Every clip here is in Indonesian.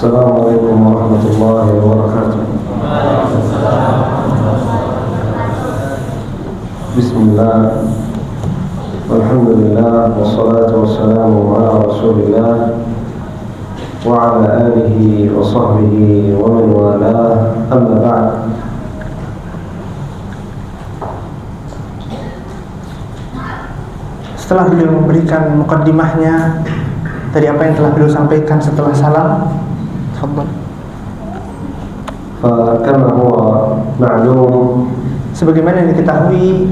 Assalamualaikum warahmatullahi wabarakatuh. Bismillah, walhamdulillah, wassalatu wassalamu ala rasulillah wa ala alihi wa sahbihi wa man walah, amma ba'd. Setelah beliau memberikan mukaddimahnya dari apa yang telah beliau sampaikan setelah salam, فكما هو معلوم sebagaimana yang diketahui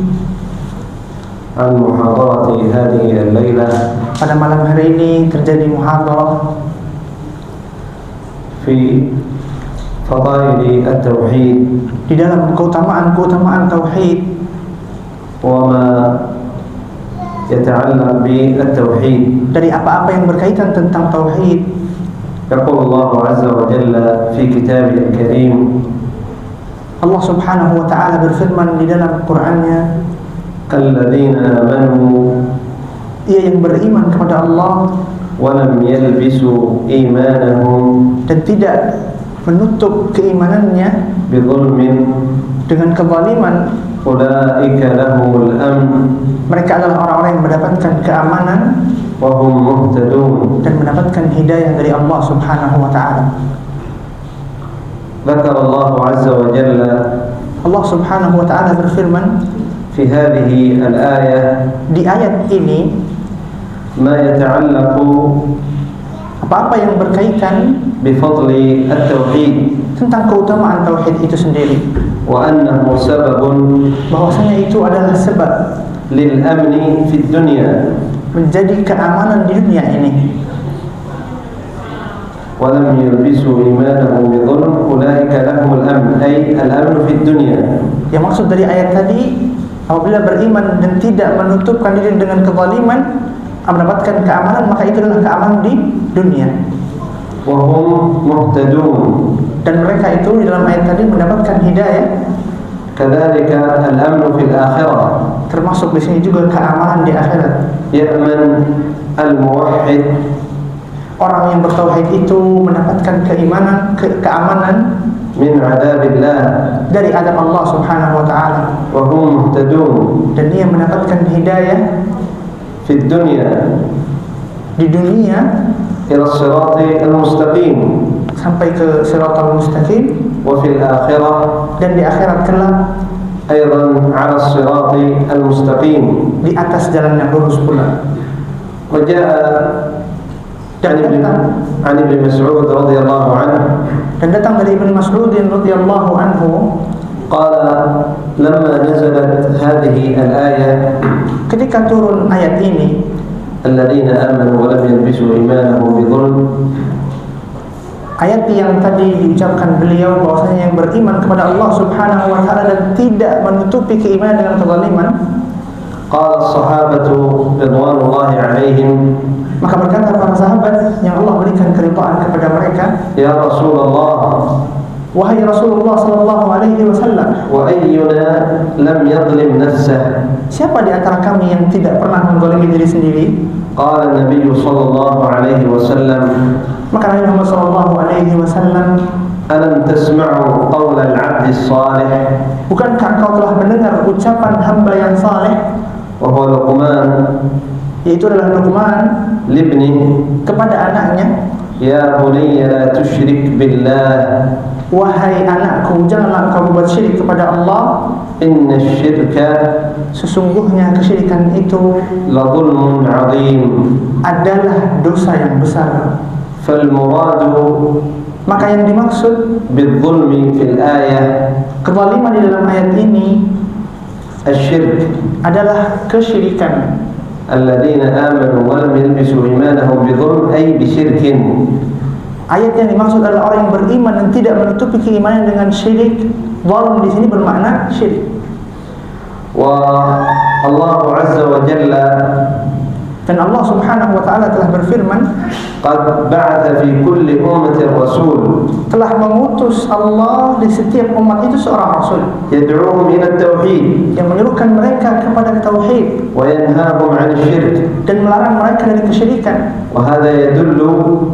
عن محاضرة هذه الليلة pada malam hari ini terjadi muhadarah في فضائل التوحيد di dalam keutamaan tauhid وما يتعلق بالتوحيد. dari apa-apa yang berkaitan tentang tauhid. يقول الله عز وجل في كتابه الكريم Allah Subhanahu wa taala berfirman di dalam Qur'annya, الذين آمنوا ia yang beriman kepada Allah ولم يلبسوا إيمانهم dan tidak menutup keimanannya بظلم dengan kezaliman, أولئك لهم الأمن mereka adalah orang-orang yang mendapatkan keamanan وهم مهتدون. dan mendapatkan hidayah dari Allah Subhanahu wa taala. ذكر الله عز وجل Allah Subhanahu wa taala berfirman في هذه الآية di ayat ini ما يتعلق apa-apa yang berkaitan بفضل التوحيد tentang keutamaan tauhid itu sendiri, وأنه سبب bahwasanya itu adalah sebab للأمن في الدنيا menjadi keamanan di dunia ini. ولم يلبسوا إيمانهم بظلم أولئك لهم الأمن، أي الأمن في الدنيا. Yang maksud dari ayat tadi, apabila beriman dan tidak menutupkan diri dengan kezaliman, mendapatkan keamanan, maka itu adalah keamanan di dunia. وهم مهتدون. Dan mereka itu di dalam ayat tadi mendapatkan hidayah. كذلك الأمن في الآخرة. Termasuk di sini juga keamanan di akhirat. يأمن الموحد. Orang yang bertauhid itu mendapatkan keamanan من عذاب الله. dari azab Allah Subhanahu wa taala. وهم مهتدون. Dan dia mendapatkan hidayah في الدنيا di dunia إلى الصراط المستقيم. sampai ke siratal mustaqim, وفي الآخرة dan di akhirat kelak أيضا على الصراط المستقيم. di atas jalan yang lurus pula. وجاء عن ابن مسعود رضي الله عنه dan datang dari Ibnu Mas'ud radhiyallahu anhu, قال لما نزلت هذه الآية ketika turun ayat ini, الذين آمنوا ولم يلبسوا إيمانهم بظلم, ayat yang tadi diucapkan beliau bahwasanya yang beriman kepada Allah Subhanahu wa taala dan tidak menutupi keimanan dengan kezaliman, قال الصحابة رضوان الله عليهم, maka berkata para sahabat yang Allah berikan keridhaan kepada mereka, يا رسول الله, wahai Rasulullah sallallahu alaihi wasallam, وأينا لم يظلم نفسه, siapa di antara kami yang tidak pernah menzalimi diri sendiri? قال النبي صلى الله عليه وسلم, Maka Nabi Muhammad sallallahu alaihi wasallam, ألم تسمعوا قول العبد الصالح, bukankah kau telah mendengar ucapan hamba yang saleh, وهو لقمان, yaitu adalah Luqman, لابنه, kepada anaknya, يا بني لا تشرك بالله, wahai anakku, janganlah kau berbuat syirik kepada Allah, إن الشرك sesungguhnya kesyirikan itu لظلم عظيم. adalah dosa yang besar. فالمراد Maka yang dimaksud بالظلم في الآية kezaliman di dalam ayat ini الشرك. adalah kesyirikan. الذين آمنوا ولم يلبسوا إيمانهم بظلم أي بشرك. Ayat yang dimaksud adalah orang yang beriman dan tidak menutupi keimanan dengan syirik. Zalim di sini bermakna syirik. والله عز وجل Dan Allah Subhanahu wa taala telah berfirman, قد بعث في كل أمة رسول telah mengutus Allah di setiap umat itu seorang rasul يدعوهم إلى التوحيد yang menyerukan mereka kepada tauhid وينهاهم عن الشرك dan melarang mereka dari kesyirikan. وهذا يدل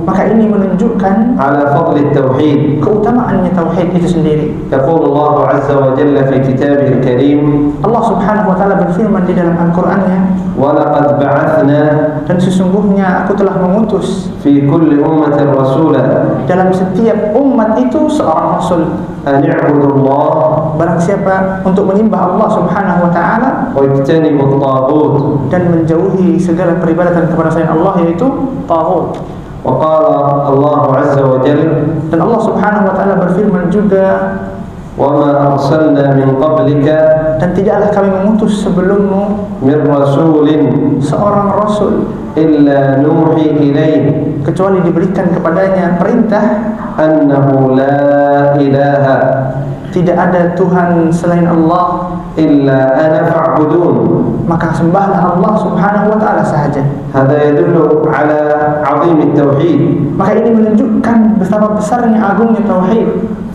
Maka ini menunjukkan على فضل التوحيد. keutamaannya tauhid itu sendiri. يقول الله عز وجل في كتابه الكريم Allah Subhanahu wa taala berfirman di dalam Al-Qur'annya, ولقد بعثنا dan sesungguhnya aku telah mengutus في كل أمة رسولا dalam setiap umat itu seorang rasul. أن اعبدوا الله Barang siapa untuk menyembah Allah Subhanahu wa taala واجتنبوا الطاغوت. dan menjauhi segala peribadatan kepada selain Allah, yaitu taghut. وقال الله عز وجل Dan Allah Subhanahu wa taala berfirman juga, وما أرسلنا من قبلك dan tidaklah kami mengutus sebelummu من رسول seorang rasul إلا نوحي إليه kecuali diberikan kepadanya perintah أنه لا إله tidak ada Tuhan selain Allah, إلا أنا فاعبدون. maka sembahlah Allah Subhanahu wa taala sahaja. هذا يدل على عظيم التوحيد. Maka ini menunjukkan betapa besarnya agungnya tauhid.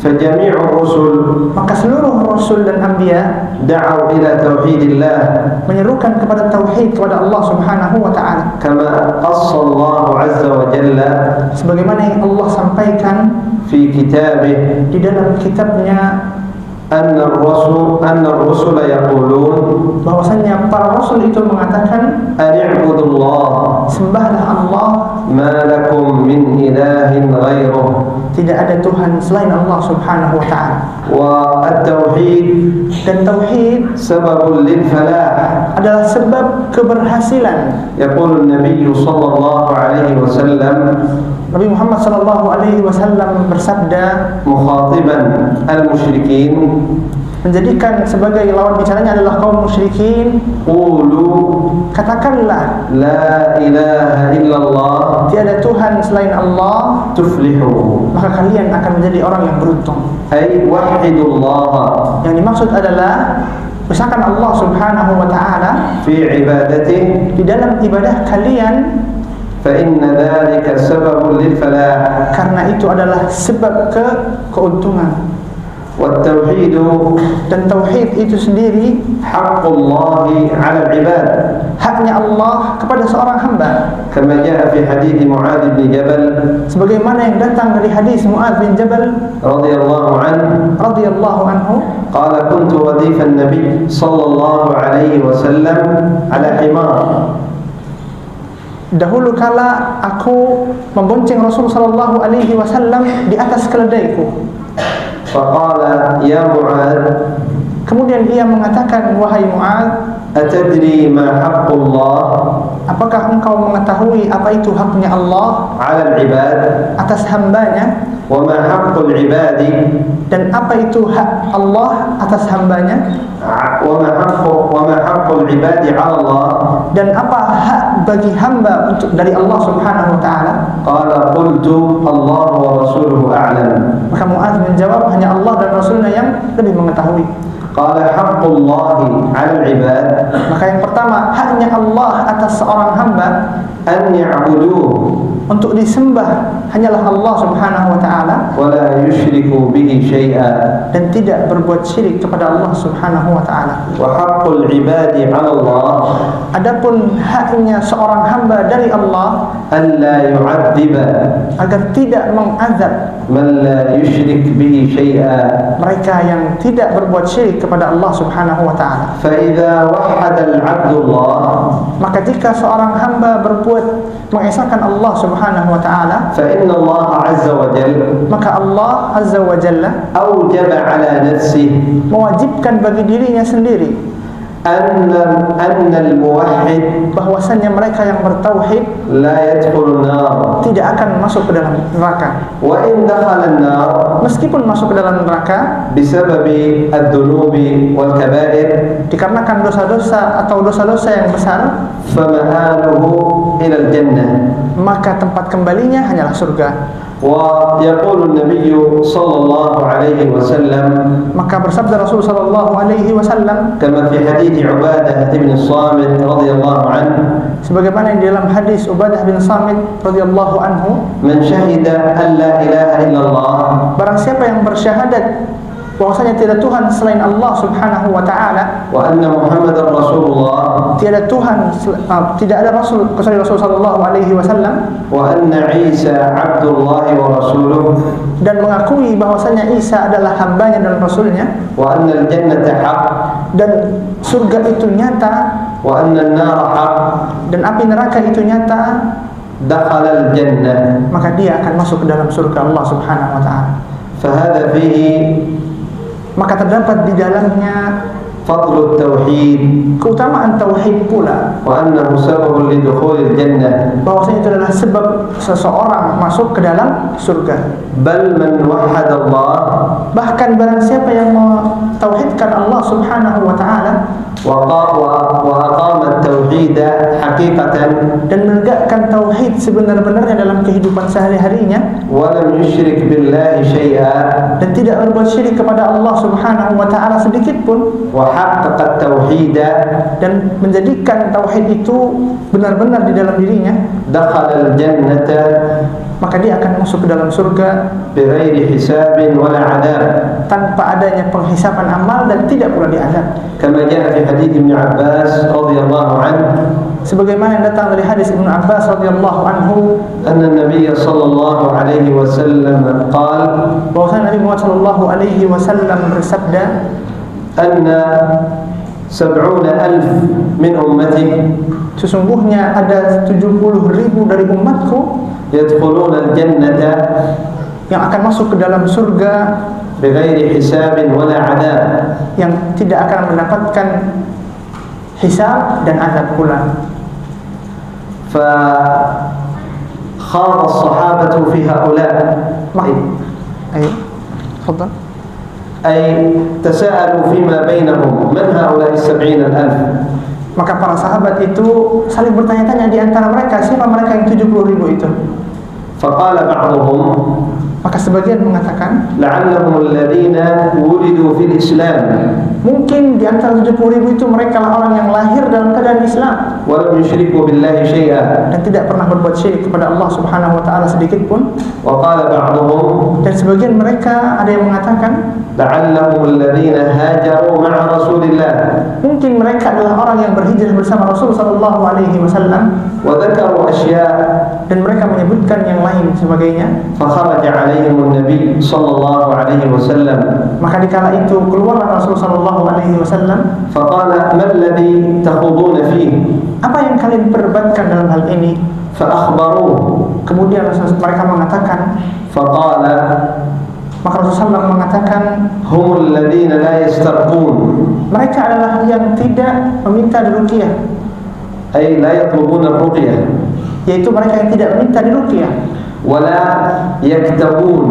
فجميع الرسل Maka seluruh rasul dan anbiya دعوا إلى توحيد الله menyerukan kepada tauhid kepada Allah Subhanahu wa taala. كما قص الله عز وجل Sebagaimana yang Allah sampaikan في كتابه di dalam kitabnya أن الرسل يقولون bahwasanya para rasul itu mengatakan, أن اعبدوا الله sembahlah Allah, ما لكم من إله غيره. tidak ada Tuhan selain Allah Subhanahu wa taala. والتوحيد Dan tauhid سبب للفلاح. adalah sebab keberhasilan. يقول النبي صلى الله عليه وسلم Nabi Muhammad sallallahu alaihi wasallam bersabda, مخاطبا المشركين menjadikan sebagai lawan bicaranya adalah kaum musyrikin, قولوا katakanlah لا إله إلا الله tiada Tuhan selain Allah, تفلحوا. maka kalian akan menjadi orang yang beruntung. أي وحدوا الله Yang dimaksud adalah besarkan Allah Subhanahu wa taala في عبادته di dalam ibadah kalian, فإن ذلك سبب للفلاح. karena itu adalah sebab keuntungan. والتوحيد Dan tauhid itu sendiri حق الله على العباد haknya Allah kepada seorang hamba, كما جاء في حديث معاذ بن جبل sebagaimana yang datang dari hadis Muadz bin Jabal رضي الله عنه radhiyallahu anhu, قال كنت رديف النبي صلى الله عليه وسلم على حمار. dahulu kala aku membonceng Rasul sallallahu alaihi wasallam di atas keledaiku. فقال يا معاذ Kemudian ia mengatakan, wahai Muadz, أتدري ما حق الله apakah engkau mengetahui apa itu haknya Allah على العباد atas hambanya, وما حق العباد dan apa itu hak Allah atas hambanya, وما حق العباد على الله؟ dan apa hak bagi hamba untuk dari Allah Subhanahu wa taala? قال قلت الله ورسوله أعلم. Maka Muadz menjawab, hanya Allah dan Rasulnya yang lebih mengetahui. قال حق الله على العباد Maka yang pertama, haknya Allah atas seorang hamba أن يعبدوه untuk disembah hanyalah Allah Subhanahu wa taala ولا يشركوا به شيئا. dan tidak berbuat syirik kepada Allah Subhanahu wa taala. وحق العباد على الله Adapun haknya seorang hamba dari Allah ألا يعذب agar tidak mengazab من لا يشرك به شيئا. mereka yang tidak berbuat syirik kepada Allah Subhanahu wa taala. فإذا وحد العبد الله Maka jika seorang hamba berbuat mengesahkan Allah Subhanahu wa taala, فإن الله عز وجل maka Allah Azza wa Jalla أوجب على نفسه mewajibkan bagi dirinya sendiri أن الموحد bahwasannya mereka yang bertauhid لا يدخل النار. tidak akan masuk ke dalam neraka. وإن دخل النار Meskipun masuk ke dalam neraka بسبب الذنوب والكبائر dikarenakan dosa-dosa atau dosa-dosa yang besar, فمآله إلى الجنة. maka tempat kembalinya hanyalah surga. ويقول النبي صلى الله عليه وسلم Maka bersabda Rasul sallallahu alaihi wasallam كما في حديث عبادة بن الصامت رضي الله عنه, sebagaimana di dalam hadis Ubadah bin Samit radhiyallahu anhu, من شهد أن لا إله إلا الله, barang siapa yang bersyahadat bahwasanya tiada Tuhan selain Allah Subhanahu wa taala, وأن محمد رسول الله, tiada Tuhan, tidak ada rasul kecuali Rasul sallallahu alaihi wasallam, وأن عيسى عبد الله ورسوله, dan mengakui bahwasanya Isa adalah hambanya dan rasulnya, وأن الجنة حق, dan surga itu nyata, وأن النار حق, dan api neraka itu nyata, دخل الجنة. maka dia akan masuk ke dalam surga Allah Subhanahu wa taala. فهذا فيه Maka terdapat di dalamnya فضل التوحيد, keutamaan tauhid pula, وأنه سبب لدخول الجنة. bahwasanya itu adalah sebab seseorang masuk ke dalam surga. بل من وحد الله Bahkan barang siapa yang mentauhidkan Allah Subhanahu wa taala وأقام التوحيد حقيقة dan menegakkan tauhid sebenar-benarnya dalam kehidupan sehari-harinya, ولم يشرك بالله شيئا, dan tidak berbuat syirik kepada Allah Subhanahu wa taala sedikit pun, وحقق التوحيد, dan menjadikan tauhid itu benar-benar di dalam dirinya, دخل الجنة maka dia akan masuk ke dalam surga بغير حساب ولا عذاب, tanpa adanya penghisapan amal dan tidak pula diazab. كما جاء في حديث ابن عباس رضي الله عنه Sebagaimana yang datang dari hadis Ibnu Abbas radhiyallahu anhu, أن النبي صلى الله عليه وسلم قال bahwasanya Nabi Muhammad sallallahu alaihi wasallam bersabda, أن 70,000 من أمتي sesungguhnya ada 70.000 dari umatku يدخلون الجنة yang akan masuk ke dalam surga بغير حساب ولا عذاب, yang tidak akan mendapatkan hisab dan azab pula. فخاض الصحابة في هؤلاء, تفضل. أي تساءلوا فيما بينهم من هؤلاء 70,000. Maka para sahabat itu saling bertanya-tanya di antara mereka, siapa mereka yang 70.000 itu? فقال بعضهم Maka sebagian mengatakan, لعلهم الذين ولدوا في الإسلام mungkin di antara 70.000 itu mereka lah orang yang lahir dalam keadaan Islam ولم يشركوا بالله شيئا. dan tidak pernah berbuat syirik kepada Allah Subhanahu wa taala sedikit pun. وقال بعضهم Dan sebagian mereka ada yang mengatakan, لعلهم الذين هاجروا مع رسول الله mungkin mereka adalah orang yang berhijrah bersama Rasul sallallahu alaihi wasallam, وذكروا أشياء, dan mereka menyebutkan yang lain sebagainya. فخرج عليهم النبي صلى الله عليه وسلم Maka dikala itu keluarlah Rasul sallallahu alaihi wasallam, فقال ما الذي تخوضون فيه؟ apa yang kalian perdebatkan dalam hal ini? فأخبروه, Kemudian mereka mengatakan, فقال maka Rasulullah mengatakan, هم الذين لا يسترقون, mereka adalah yang tidak meminta diruqyah, أي لا يطلبون الرقية, yaitu mereka yang tidak meminta diruqyah ولا يكتوون,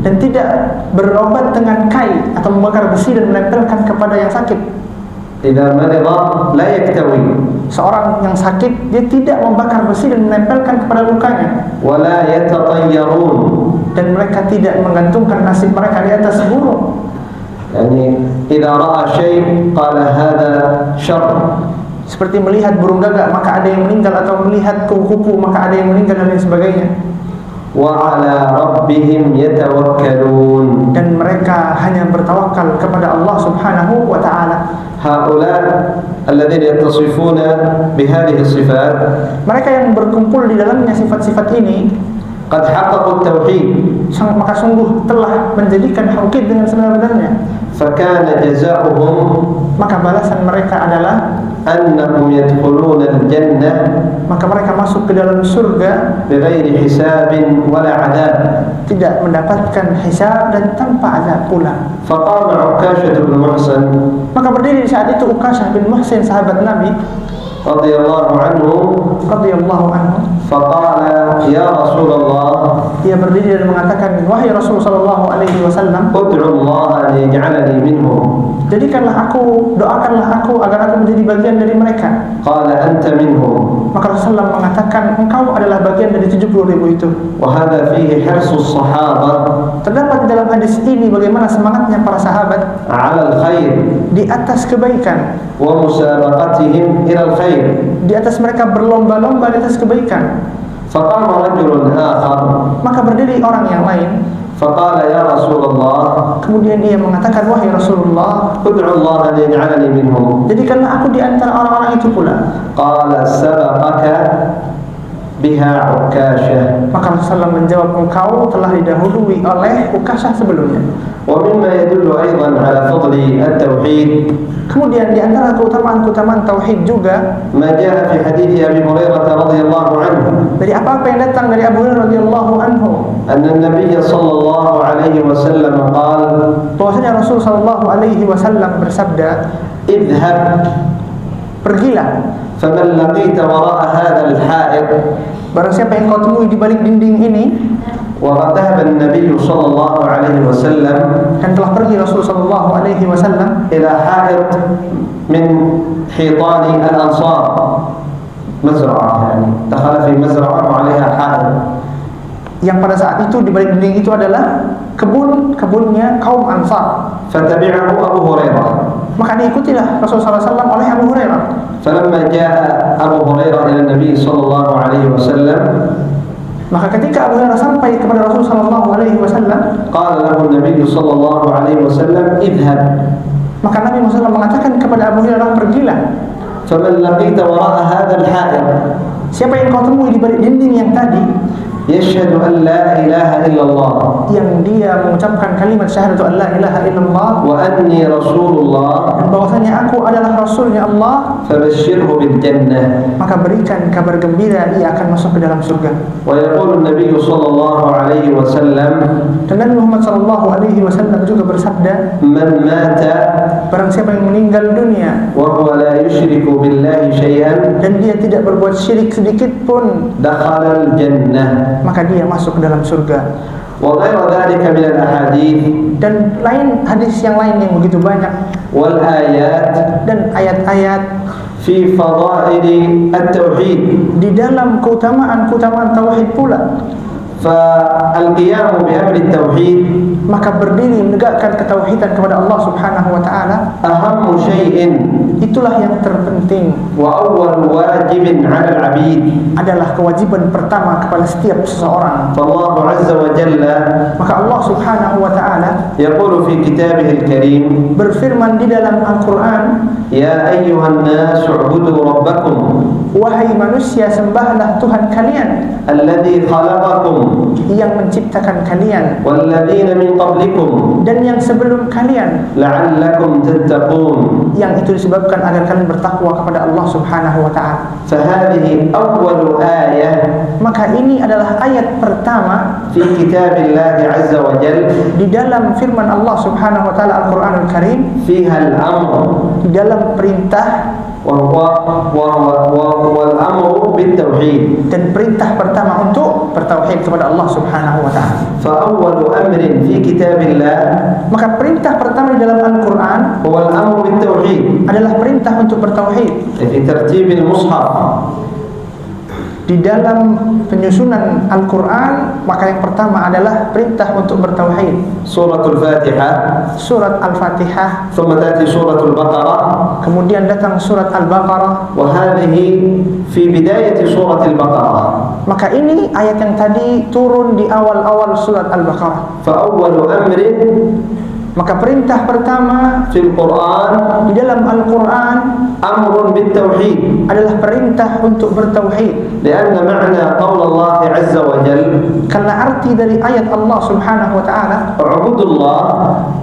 dan tidak berobat dengan kai atau membakar besi dan menempelkan kepada yang sakit. إذا مرض لا يكتوي, Seorang yang sakit dia tidak membakar besi dan menempelkan kepada lukanya, ولا يتطيرون, dan mereka tidak menggantungkan nasib mereka di atas burung. يعني إذا رأى شيء قال هذا شر, Seperti melihat burung gagak maka ada yang meninggal, atau melihat kupu-kupu maka ada yang meninggal dan lain sebagainya. وعلى ربهم يتوكلون. Dan mereka hanya bertawakal kepada Allah Subhanahu wa taala. هؤلاء الذين يتصفون بهذه الصفات, mereka yang berkumpul di dalamnya sifat-sifat ini, قد حققوا التوحيد, maka sungguh telah menjadikan tauhid dengan sebenar-benarnya. فكان جزاؤهم, maka balasan mereka adalah أنهم يدخلون الجنة, maka mereka masuk ke dalam surga بغير حساب ولا عذاب. tidak mendapatkan hisab dan tanpa azab pula. فقام عكاشة بن محصن, Maka berdiri di saat itu Uqashah bin Muhsin, sahabat Nabi, radhiyallahu anhu radhiyallahu anhu faqala ya Rasulullah, ia berdiri dan mengatakan, wahai Rasul sallallahu alaihi wasallam, ud'u Allah an yaj'alani minhum. Jadikanlah aku, doakanlah aku agar aku menjadi bagian dari mereka. Qala anta minhum. Maka Rasulullah mengatakan, engkau adalah bagian dari 70.000 itu. Wa hadha fihi hirsus sahabah. Terdapat di dalam hadis ini bagaimana semangatnya para sahabat 'ala al-khair, di atas kebaikan, wa musabaqatihim ila al-khair. di atas mereka berlomba-lomba di atas kebaikan. Faqama rajulun akhar. Maka berdiri orang yang lain. Faqala ya Rasulullah, Kemudian ia mengatakan, wahai Rasulullah, ud'u Allah an yaj'alani minhum. jadikanlah aku di antara orang-orang itu pula. Qala sabaqaka biha Ukasyah. Maka Rasulullah menjawab, engkau telah didahului oleh Ukasyah sebelumnya. Wa mimma yadullu aidan ala fadli at-tauhid Kemudian di antara keutamaan-keutamaan tauhid juga ma jaa fi hadits Abi Hurairah radhiyallahu anhu, dari apa yang datang dari Abu Hurairah radhiyallahu anhu, anna an-nabiy sallallahu alaihi wasallam qala, bahwasanya Rasul sallallahu alaihi wasallam bersabda, idhhab, pergilah, faman laqita wara'a hadha al-ha'id. barang siapa yang kau temui di balik dinding ini. Wa dhahaba an-nabiy sallallahu alaihi wasallam, Dan telah pergi Rasul sallallahu alaihi wasallam ila ha'id min hitani al-ansar, mazra'ah, yani dakhala fi mazra'ah wa 'alayha ha'id. yang pada saat itu di balik dinding itu adalah kebun-kebunnya kaum Ansar. Fatabi'ahu Abu Hurairah. Maka diikutilah Rasul sallallahu alaihi wasallam oleh Abu Hurairah. Falamma jaa Abu Hurairah ila Nabi sallallahu alaihi wasallam, Maka ketika Abu Hurairah sampai kepada Rasul sallallahu alaihi wasallam, qala lahu an-nabiy sallallahu alaihi wasallam, idhhab, maka Nabi Muhammad mengatakan kepada Abu Hurairah, pergilah. faman laqita wara'a hadha al-ha'id, Siapa yang kau temui di balik dinding yang tadi, yashhadu an la ilaha illallah yang dia mengucapkan kalimat syahadatu an la ilaha illallah wa anni rasulullah, dan bahwasanya aku adalah Rasulnya Allah, fabashshirhu bil jannah. maka berikan kabar gembira, ia akan masuk ke dalam surga. Wa yaqulu an-nabiy sallallahu alaihi wasallam, Dan Nabi Muhammad sallallahu alaihi wasallam juga bersabda, man mata barang siapa yang meninggal dunia wa huwa la yushriku billahi shay'an, dan dia tidak berbuat syirik sedikit pun, dakhala al-jannah. maka dia masuk ke dalam surga. Wa ghayra dhalika min al-ahadith Dan lain hadis yang lain yang begitu banyak wal ayat dan ayat-ayat fi fadaili at-tauhid. di dalam keutamaan-keutamaan tauhid pula. Fal-qiyamu bi amri at-tauhid, Maka berdiri menegakkan ketauhidan kepada Allah Subhanahu wa taala, ahammu syai'in itulah yang terpenting, wa awwal wajibin 'ala al-'abid. adalah kewajiban pertama kepada setiap seseorang. Fallahu 'azza wa jalla Maka Allah Subhanahu wa taala yaqulu fi kitabihil karim, berfirman di dalam Al-Qur'an, ya ayyuhan nas u'budu rabbakum wahai manusia, sembahlah Tuhan kalian alladzi khalaqakum yang menciptakan kalian walladzina min qablikum dan yang sebelum kalian, la'allakum tattaqun. yang itu disebabkan agar kalian bertakwa kepada Allah Subhanahu wa taala. Fahadhihi awwalu ayah Maka ini adalah ayat pertama fi kitabillah 'azza wa jalla, di dalam firman Allah Subhanahu wa taala Al-Qur'anul Karim, fiha al-amr di dalam perintah wal amru bit tauhid. dan perintah pertama untuk bertauhid kepada Allah Subhanahu wa taala. Fa awwalu amrin fi kitabillah Maka perintah pertama di dalam Al-Qur'an huwa al-amru bit tauhid adalah perintah untuk bertauhid. fi tartibil mushaf. Di dalam penyusunan Al-Qur'an, maka yang pertama adalah perintah untuk bertauhid. Suratul Fatihah, Surat Al-Fatihah, thumma tati suratul Baqarah, kemudian datang surat Al-Baqarah. wa hadhihi fi bidayati suratil Baqarah. Maka ini ayat yang tadi turun di awal-awal surat Al-Baqarah. Fa awwalu amrin Maka perintah pertama fil Qur'an di dalam Al-Qur'an amrun bit tauhid, adalah perintah untuk bertauhid. lianna ma'na qaul Allah 'azza wa jalla, Karena arti dari ayat Allah Subhanahu wa taala, u'budullah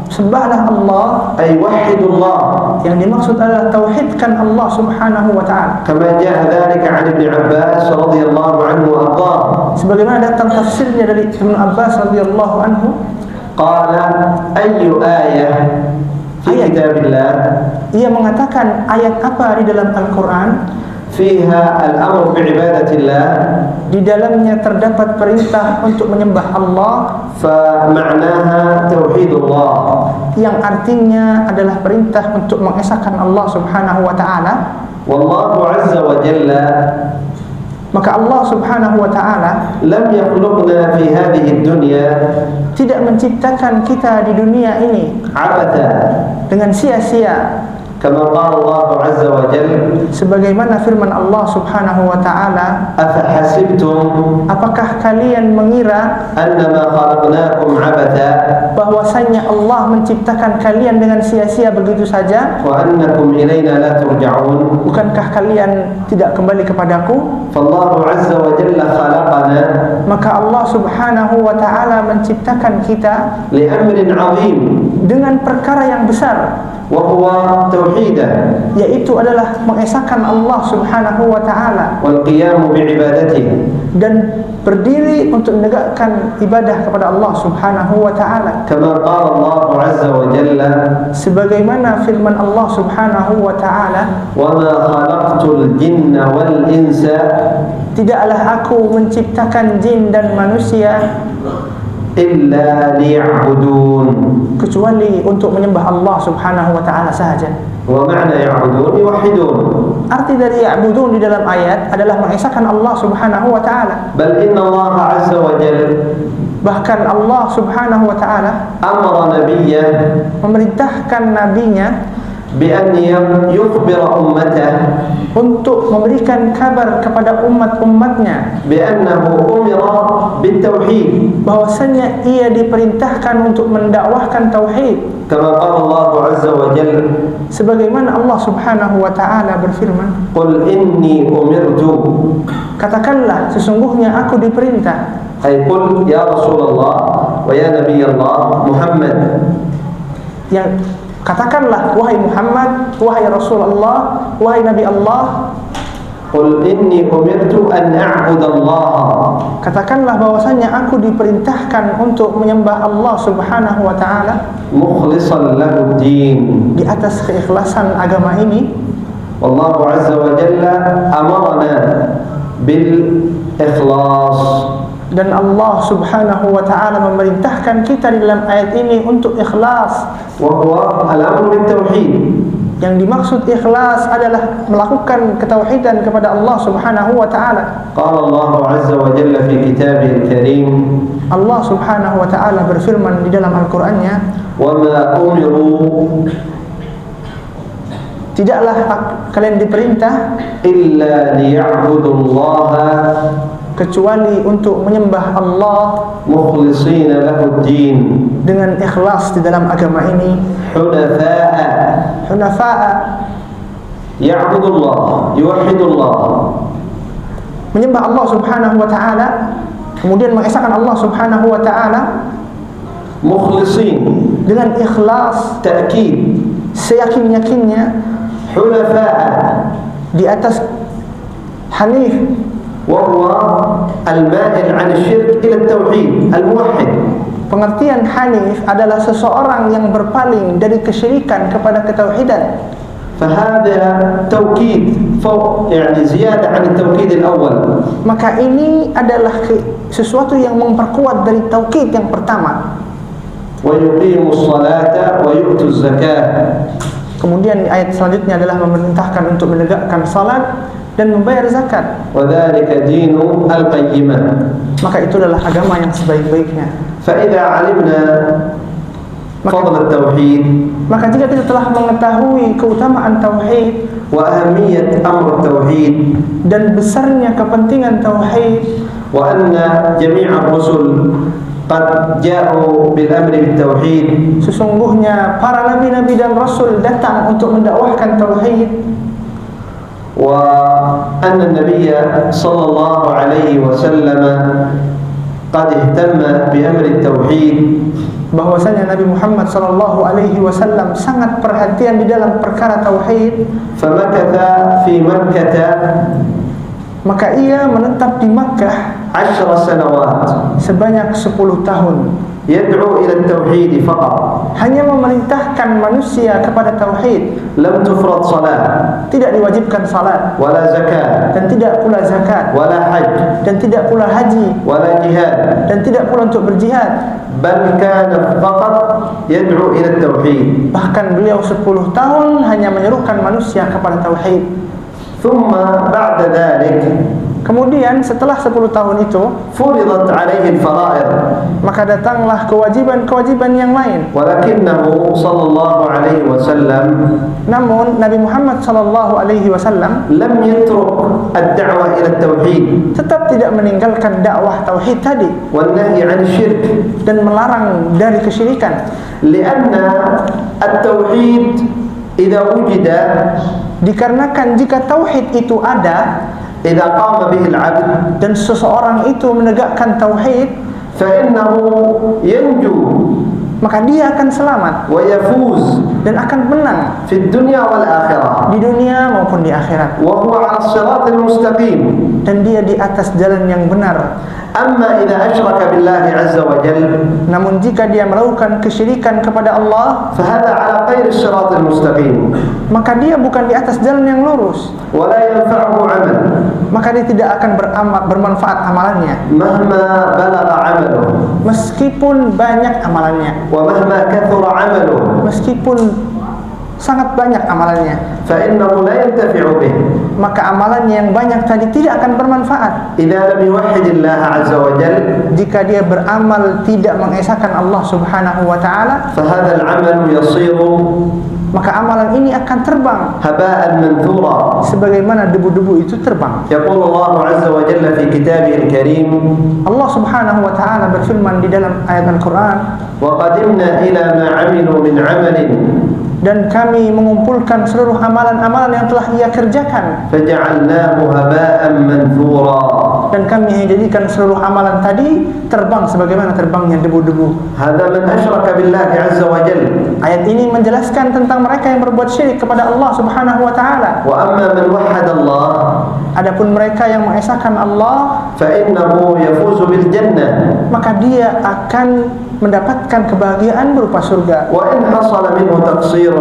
sembahlah Allah, ay wahhidullah, yang dimaksud adalah tauhidkan Allah Subhanahu wa taala. kama jaa dhalika 'an Ibn Abbas radhiyallahu anhu wa ardhah. Sebagaimana datang tafsirnya dari Ibnu Abbas radhiyallahu anhu, Qala ayyu ayah fi kitabillah, ia mengatakan ayat apa di dalam Al-Qur'an فيها الأمر بعبادة الله، di dalamnya terdapat perintah untuk menyembah Allah, فمعناها توحيد الله، yang artinya adalah perintah untuk mengesahkan Allah Subhanahu wa taala. والله عز وجل Maka Allah Subhanahu wa taala لم يخلقنا في هذه الدنيا tidak menciptakan kita di dunia ini عبثا، dengan sia-sia, كما قال الله عز وجل: sebagaimana firman Allah Subhanahu wa taala, أفحسبتم apakah kalian mengira أنما خلقناكم عبثا bahwasanya Allah menciptakan kalian dengan sia-sia begitu saja? وأنكم إلينا لا ترجعون. Bukankah kalian tidak kembali kepadaku? فالله عز وجل خلقنا Maka Allah Subhanahu wa taala menciptakan kita لأمر عظيم dengan perkara yang besar, وهو توحيده yaitu adalah mengesahkan Allah Subhanahu wa taala والقيام بعبادته، dan berdiri untuk menegakkan ibadah kepada Allah Subhanahu wa taala, كما قال الله عز وجل: sebagaimana firman Allah Subhanahu wa taala, وما خلقت الجن والإنس tidaklah aku menciptakan jin dan manusia إلا ليعبدون. kecuali untuk menyembah Allah Subhanahu wa taala sahaja. ومعنى يعبدون يوحدون، Arti dari ya'budun di dalam ayat adalah mengesahkan Allah Subhanahu wa taala. بل إن الله عز وجل Bahkan Allah Subhanahu wa taala أمر نبيه memerintahkan nabinya بأن يخبر أمته untuk memberikan kabar kepada umat-umatnya بأنه أمر بالتوحيد، bahwasanya ia diperintahkan untuk mendakwahkan tauhid, كما قال الله عز وجل: sebagaimana Allah Subhanahu wa taala berfirman, قل إني أمرت، katakanlah sesungguhnya aku diperintah, أي قل يا رسول الله ويا نبي الله محمد، yang katakanlah wahai Muhammad, wahai Rasulullah, wahai Nabi Allah, قل إني أمرت أن أعبد الله katakanlah bahwasanya aku diperintahkan untuk menyembah Allah Subhanahu wa taala مخلصا له الدين. di atas keikhlasan agama ini. والله عز وجل أمرنا بالإخلاص، Dan Allah Subhanahu wa taala memerintahkan kita di dalam ayat ini untuk ikhlas. وهو الأمر بالتوحيد. Yang dimaksud ikhlas adalah melakukan ketauhidan kepada Allah Subhanahu wa taala. قال الله عز وجل في كتابه الكريم: Allah Subhanahu wa taala berfirman di dalam Al-Qur'annya, وما أمروا tidaklah kalian diperintah إلا ليعبدوا الله kecuali untuk menyembah Allah مخلصين له الدين dengan ikhlas di dalam agama ini, حنفاء. hunafa'a, يعبد الله، يوحد الله، menyembah Allah Subhanahu wa taala, kemudian mengesahkan Allah Subhanahu wa taala مخلصين، dengan ikhlas, تأكيد، seyakin-yakinnya حنفاء، di atas hanif, وهو المائل عن الشرك إلى التوحيد الموحد. pengertian hanif adalah seseorang yang berpaling dari kesyirikan kepada ketauhidan. فهذا توكيد فوق، يعني زيادة عن التوكيد الأول. Maka ini adalah sesuatu yang memperkuat dari taukid yang pertama. ويقيم الصلاة ويؤتي الزكاة. Kemudian ayat selanjutnya adalah memerintahkan untuk menegakkan salat dan membayar zakat. وذلك دين القيمة. Maka itu adalah agama yang sebaik-baiknya. فإذا علمنا فضل التوحيد Maka jika kita telah mengetahui keutamaan tauhid وأهمية أمر التوحيد dan besarnya kepentingan tauhid, وأن جميع الرسل قد جاءوا بالأمر بالتوحيد، sesungguhnya para nabi-nabi dan rasul datang untuk mendakwahkan tauhid, وأن النبي صلى الله عليه وسلم قد اهتم بأمر التوحيد، bahwasanya Nabi Muhammad sallallahu alaihi wasallam sangat perhatian di dalam perkara tauhid, فمكث في مكة maka ia menetap di Makkah 10 سنوات sebanyak 10 tahun يدعو إلى التوحيد فقط. hanya memerintahkan manusia kepada tauhid, لم تفرض صلاة tidak diwajibkan salat ولا زكاة dan tidak pula zakat ولا حج dan tidak pula haji ولا جهاد dan tidak pula untuk berjihad. بل كان فقط يدعو إلى التوحيد. Bahkan beliau 10 tahun hanya menyerukan manusia kepada tauhid. ثم بعد ذلك Kemudian setelah 10 tahun itu فرضت عليه الفرائض, maka datanglah kewajiban-kewajiban yang lain. ولكنه صلى الله عليه وسلم Namun Nabi Muhammad SAW لم يترك الدعوة إلى التوحيد tetap tidak meninggalkan dakwah tauhid tadi والنهي عن الشرك, dan melarang dari kesyirikan. لأن التوحيد إذا وجد Dikarenakan jika tauhid itu ada إذا قام به العبد dan seseorang itu menegakkan tauhid, فإنه ينجو maka dia akan selamat ويفوز dan akan menang في الدنيا والآخرة, di dunia maupun di akhirat, وهو على الصراط المستقيم. dan dia di atas jalan yang benar. أما إذا أشرك بالله عز وجل Namun jika dia melakukan kesyirikan kepada Allah, فهذا على غير الصراط المستقيم maka dia bukan di atas jalan yang lurus, ولا ينفعه عمل maka dia tidak akan bermanfaat amalannya مهما بلغ عمله meskipun banyak amalannya, ومهما كثر عمله meskipun sangat banyak amalannya, فإنه لا ينتفع به maka amalannya yang banyak tadi tidak akan bermanfaat إذا لم يوحد الله عز وجل. jika dia beramal tidak mengesahkan Allah Subhanahu wa taala. فهذا العمل يصير Maka amalan ini akan terbang هباء منثورا. sebagaimana debu-debu itu terbang. يقول الله عز وجل في كتابه الكريم: Allah Subhanahu wa taala berfirman di dalam ayat Al-Qur'an, وقدمنا إلى ما عملوا من عمل dan kami mengumpulkan seluruh amalan-amalan yang telah ia kerjakan, فجعلناه هباء منثورا. dan kami jadikan seluruh amalan tadi terbang sebagaimana terbangnya debu-debu. هذا من أشرك بالله عز وجل. Ayat ini menjelaskan tentang mereka yang berbuat syirik kepada Allah Subhanahu wa taala. وأما من وحد الله Adapun mereka yang mengesahkan Allah, فإنه يفوز بالجنة maka dia akan mendapatkan kebahagiaan berupa surga, وإن حصل منه تقصير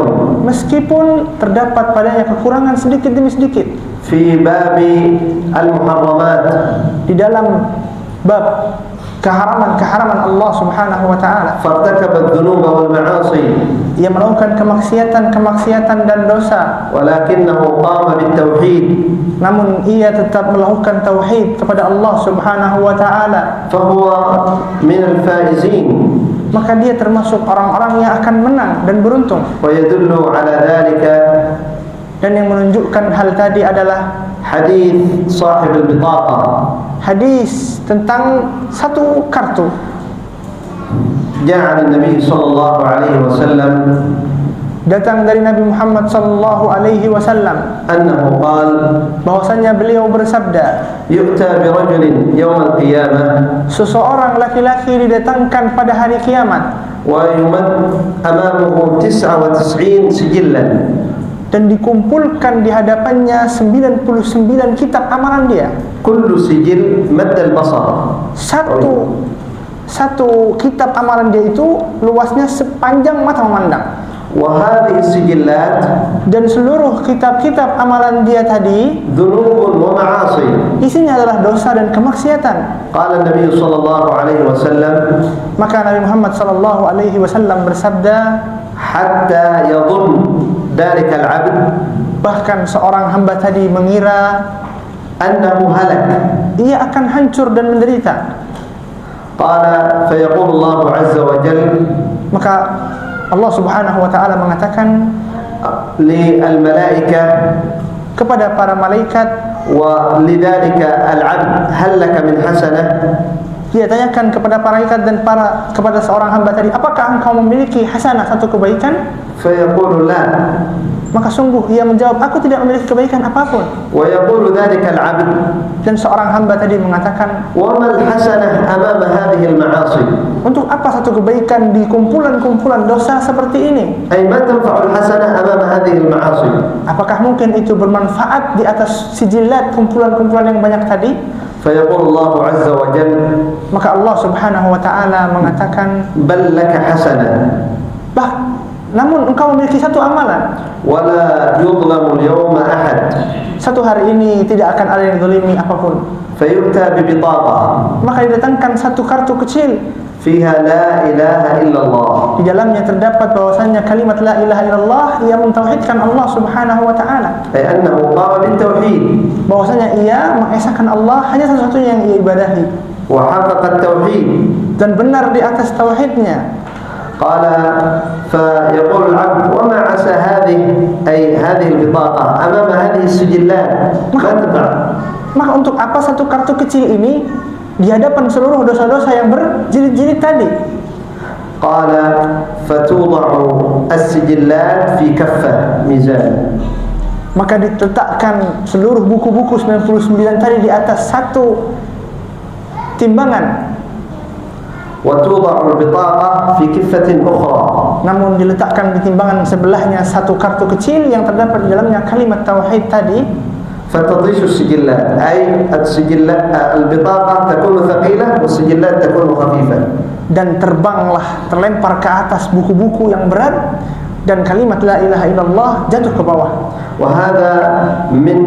meskipun terdapat padanya kekurangan sedikit demi sedikit في باب المحرمات di dalam bab keharaman-keharaman Allah Subhanahu wa taala. فارتكب الذنوب والمعاصي Ia melakukan kemaksiatan dan dosa, ولكنه قام بالتوحيد namun ia tetap melakukan tauhid kepada Allah Subhanahu wa taala, فهو من الفائزين. maka dia termasuk orang-orang yang akan menang dan beruntung. ويدل على ذلك Dan yang menunjukkan hal tadi adalah حديث صاحب البطاقة. hadis tentang satu kartu. جاء عن النبي صلى الله عليه وسلم Datang dari Nabi Muhammad sallallahu alaihi wasallam أنه قال: bahwasanya beliau bersabda, يؤتى برجل يوم القيامة seseorang laki-laki didatangkan pada hari kiamat ويمد أمامه 99 سجلا dan dikumpulkan di hadapannya 99 kitab amalan dia. كل سجل مد البصر. Satu kitab amalan dia itu luasnya sepanjang mata memandang. وهذه السجلات Dan seluruh kitab-kitab amalan dia tadi ذنوب ومعاصي. isinya adalah dosa dan kemaksiatan. قال النبي صلى الله عليه وسلم: Maka Nabi Muhammad sallallahu alaihi wasallam bersabda, حتى يظن ذلك العبد bahkan seorang hamba tadi mengira أنه هلك. ia akan hancur dan menderita. قال: فيقول الله عز وجل Maka Allah Subhanahu wa taala mengatakan للملائكة kepada para malaikat, ولذلك العبد: هل لك من حسنة؟ dia tanyakan kepada para malaikat dan kepada seorang hamba tadi, apakah engkau memiliki hasanah, satu kebaikan? فيقول: لا. Maka sungguh ia menjawab, aku tidak memiliki kebaikan apapun. ويقول ذلك العبد: Dan seorang hamba tadi mengatakan, وما الحسنة أمام هذه المعاصي؟ untuk apa satu kebaikan di kumpulan-kumpulan dosa seperti ini? أي ما تنفع الحسنة أمام هذه المعاصي؟ Apakah mungkin itu bermanfaat di atas sijilat kumpulan-kumpulan yang banyak tadi? فيقول الله عز وجل: Maka Allah Subhanahu wa taala mengatakan, بل لك حسنة. bahkan namun engkau memiliki satu amalan. ولا يظلم اليوم أحد. Satu hari ini tidak akan ada yang zalimi apapun. فيؤتى ببطاقة Maka didatangkan satu kartu kecil, فيها لا إله إلا الله. di dalamnya terdapat bahwasanya kalimat la ilaha illallah ia mentauhidkan Allah Subhanahu wa taala. أي أنه قام بالتوحيد Bahwasanya ia mengesahkan Allah hanya satu-satunya yang ia ibadahi وحقق التوحيد. dan benar di atas tauhidnya. قال فيقول العبد وما عسى هذه البطاقة أمام هذه السجلات ما تنفع. Maka untuk apa satu kartu kecil ini di hadapan seluruh dosa-dosa yang berjilid-jilid tadi? قال فتوضع السجلات في كفة ميزان. Maka diletakkan seluruh buku-buku 99 tadi di atas satu timbangan. وتوضع البطاقة في كفة أخرى. Namun diletakkan di timbangan sebelahnya satu kartu kecil yang terdapat di dalamnya kalimat tauhid tadi. فتضيش السجلات أي البطاقة تكون ثقيلة والسجلات تكون خفيفة. Dan terbanglah, terlempar ke atas buku-buku yang berat dan kalimat la ilaha illallah jatuh ke bawah. وهذا من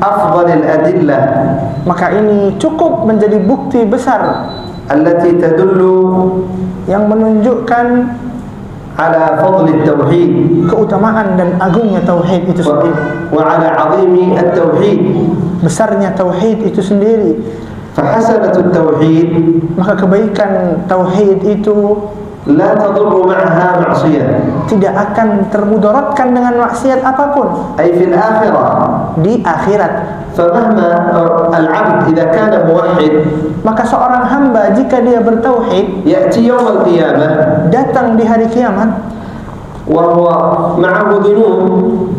أفضل الأدلة. Maka ini cukup menjadi bukti besar التي تدل yang menunjukkan على فضل التوحيد keutamaan dan agungnya tauhid itu sendiri, وعلى عظيم التوحيد. besarnya tauhid itu sendiri. فحسنة التوحيد Maka kebaikan tauhid itu لا تضر معها معصية. tidak akan termudaratkan dengan maksiat apapun أي في الآخرة. di akhirat. فمهما العبد إذا كان موحد Maka seorang hamba jika dia bertauhid يأتي يوم القيامة datang di hari kiamat وهو معه ذنوب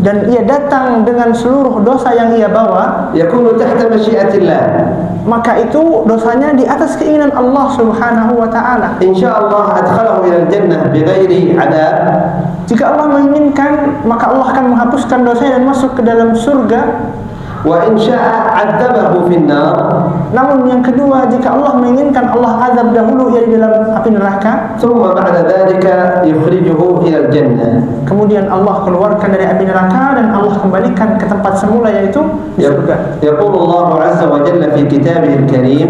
dan ia datang dengan seluruh dosa yang ia bawa, يكون تحت مشيئة الله. maka itu dosanya di atas keinginan Allah Subhanahu wa taala. إن شاء الله أدخله إلى الجنة بغير عذاب. Jika Allah menginginkan, maka Allah akan menghapuskan dosanya dan masuk ke dalam surga. وإن شاء عذبه في النار. Namun yang kedua, jika Allah menginginkan, Allah azab dahulu ia di dalam api neraka. ثم بعد ذلك يخرجه إلى الجنة. Kemudian Allah keluarkan dari api neraka dan Allah kembalikan ke tempat semula, yaitu di surga. يقول الله عز وجل في كتابه الكريم.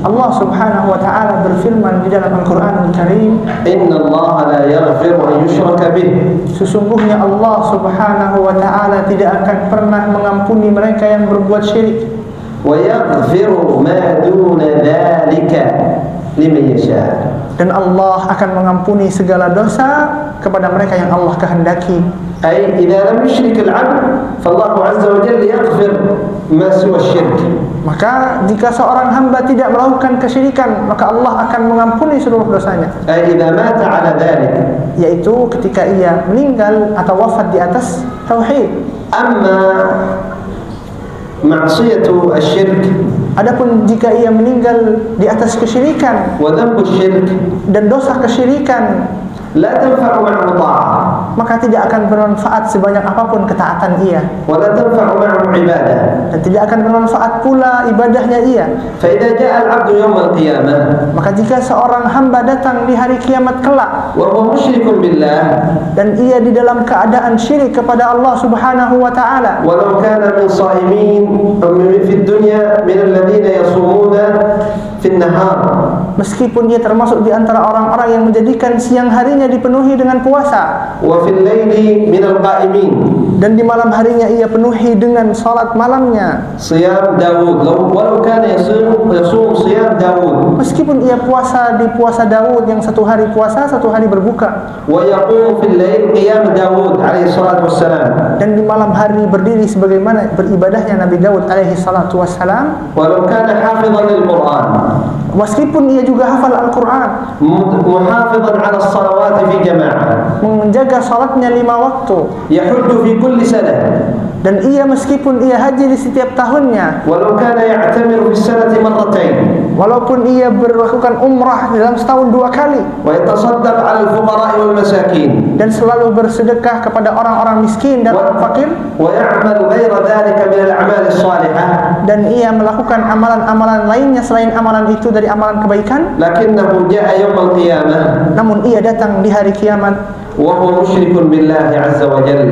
Allah Subhanahu wa taala berfirman di dalam Al-Qur'an Al-Karim, إن الله لا يغفر أن يشرك به. sesungguhnya Allah Subhanahu wa taala tidak akan pernah mengampuni mereka yang berbuat syirik, ويغفر ما دون ذلك لمن يشاء. dan Allah akan mengampuni segala dosa kepada mereka yang Allah kehendaki. أي إذا لم يشرك العبد فالله عز وجل يغفر ما سوى الشرك. Maka jika seorang hamba tidak melakukan kesyirikan, maka Allah akan mengampuni seluruh dosanya, أي إذا مات على ذلك. yaitu ketika ia meninggal atau wafat di atas tauhid. أما معصية الشرك Adapun jika ia meninggal di atas kesyirikan وذنب الشرك dan dosa kesyirikan, لا تنفع معه طاعة. maka tidak akan bermanfaat sebanyak apapun ketaatan ia, ولا تنفع معه عبادة. dan tidak akan bermanfaat pula ibadahnya ia. فإذا جاء العبد يوم القيامة Maka jika seorang hamba datang di hari kiamat kelak وهو مشرك بالله dan ia di dalam keadaan syirik kepada Allah Subhanahu wa taala, ولو كان من صائمين في الدنيا من الذين يصومون في النهار meskipun ia termasuk di antara orang-orang yang menjadikan siang harinya dipenuhi dengan puasa, وفي الليل من القائمين dan di malam harinya ia penuhi dengan salat malamnya, صيام داود ولو كان يصوم صيام داود meskipun ia puasa di puasa Daud yang satu hari puasa, satu hari berbuka, ويقوم في الليل قيام داود عليه الصلاة والسلام dan di malam hari berdiri sebagaimana beribadahnya Nabi Daud alaihi salatu wassalam, ولو كان حافظا للقرآن meskipun ia juga hafal Al-Quran, محافظا على الصلوات في جماعة menjaga salatnya 5 waktu, يحج في كل سنة dan ia meskipun ia haji di setiap tahunnya, ولو كان يعتمر في السنة مرتين walaupun ia berlakukan umrah dalam setahun 2 kali, ويتصدق على الفقراء والمساكين dan selalu bersedekah kepada orang-orang miskin dan orang fakir, ويعمل غير ذلك من الأعمال الصالحة dan ia melakukan amalan-amalan lainnya selain amalan itu dari amalan kebaikan, لكنه جاء يوم القيامة namun ia datang di hari kiamat وهو مشرك بالله عز وجل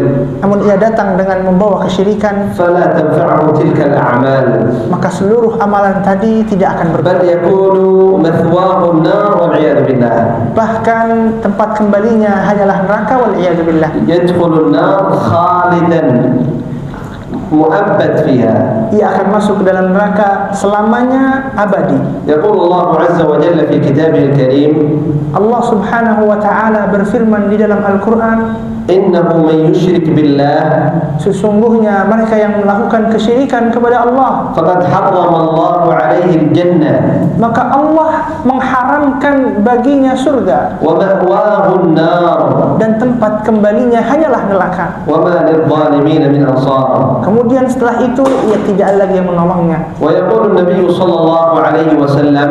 namun ia datang dengan membawa kesyirikan, فلا تنفعه تلك الأعمال maka seluruh amalan tadi tidak akan بل berguna. يكون مثواه النار والعياذ بالله. Bahkan tempat kembalinya hanyalah neraka, wal iyad billah. يدخل النار خالدا مؤبد فيها. Ia akan masuk ke dalam neraka selamanya, abadi. يقول الله عز وجل في كتابه الكريم Allah Subhanahu wa taala berfirman di dalam Al-Qur'an, إنه من يشرك بالله sesungguhnya mereka yang melakukan kesyirikan kepada Allah, فقد حرم الله عليه الجنة maka Allah mengharamkan baginya surga ومأواه النار dan tempat kembalinya hanyalah neraka. وما للظالمين من أنصار. Kemudian setelah itu ia tidak ada lagi yang menolongnya. ويقول النبي صلى الله عليه وسلم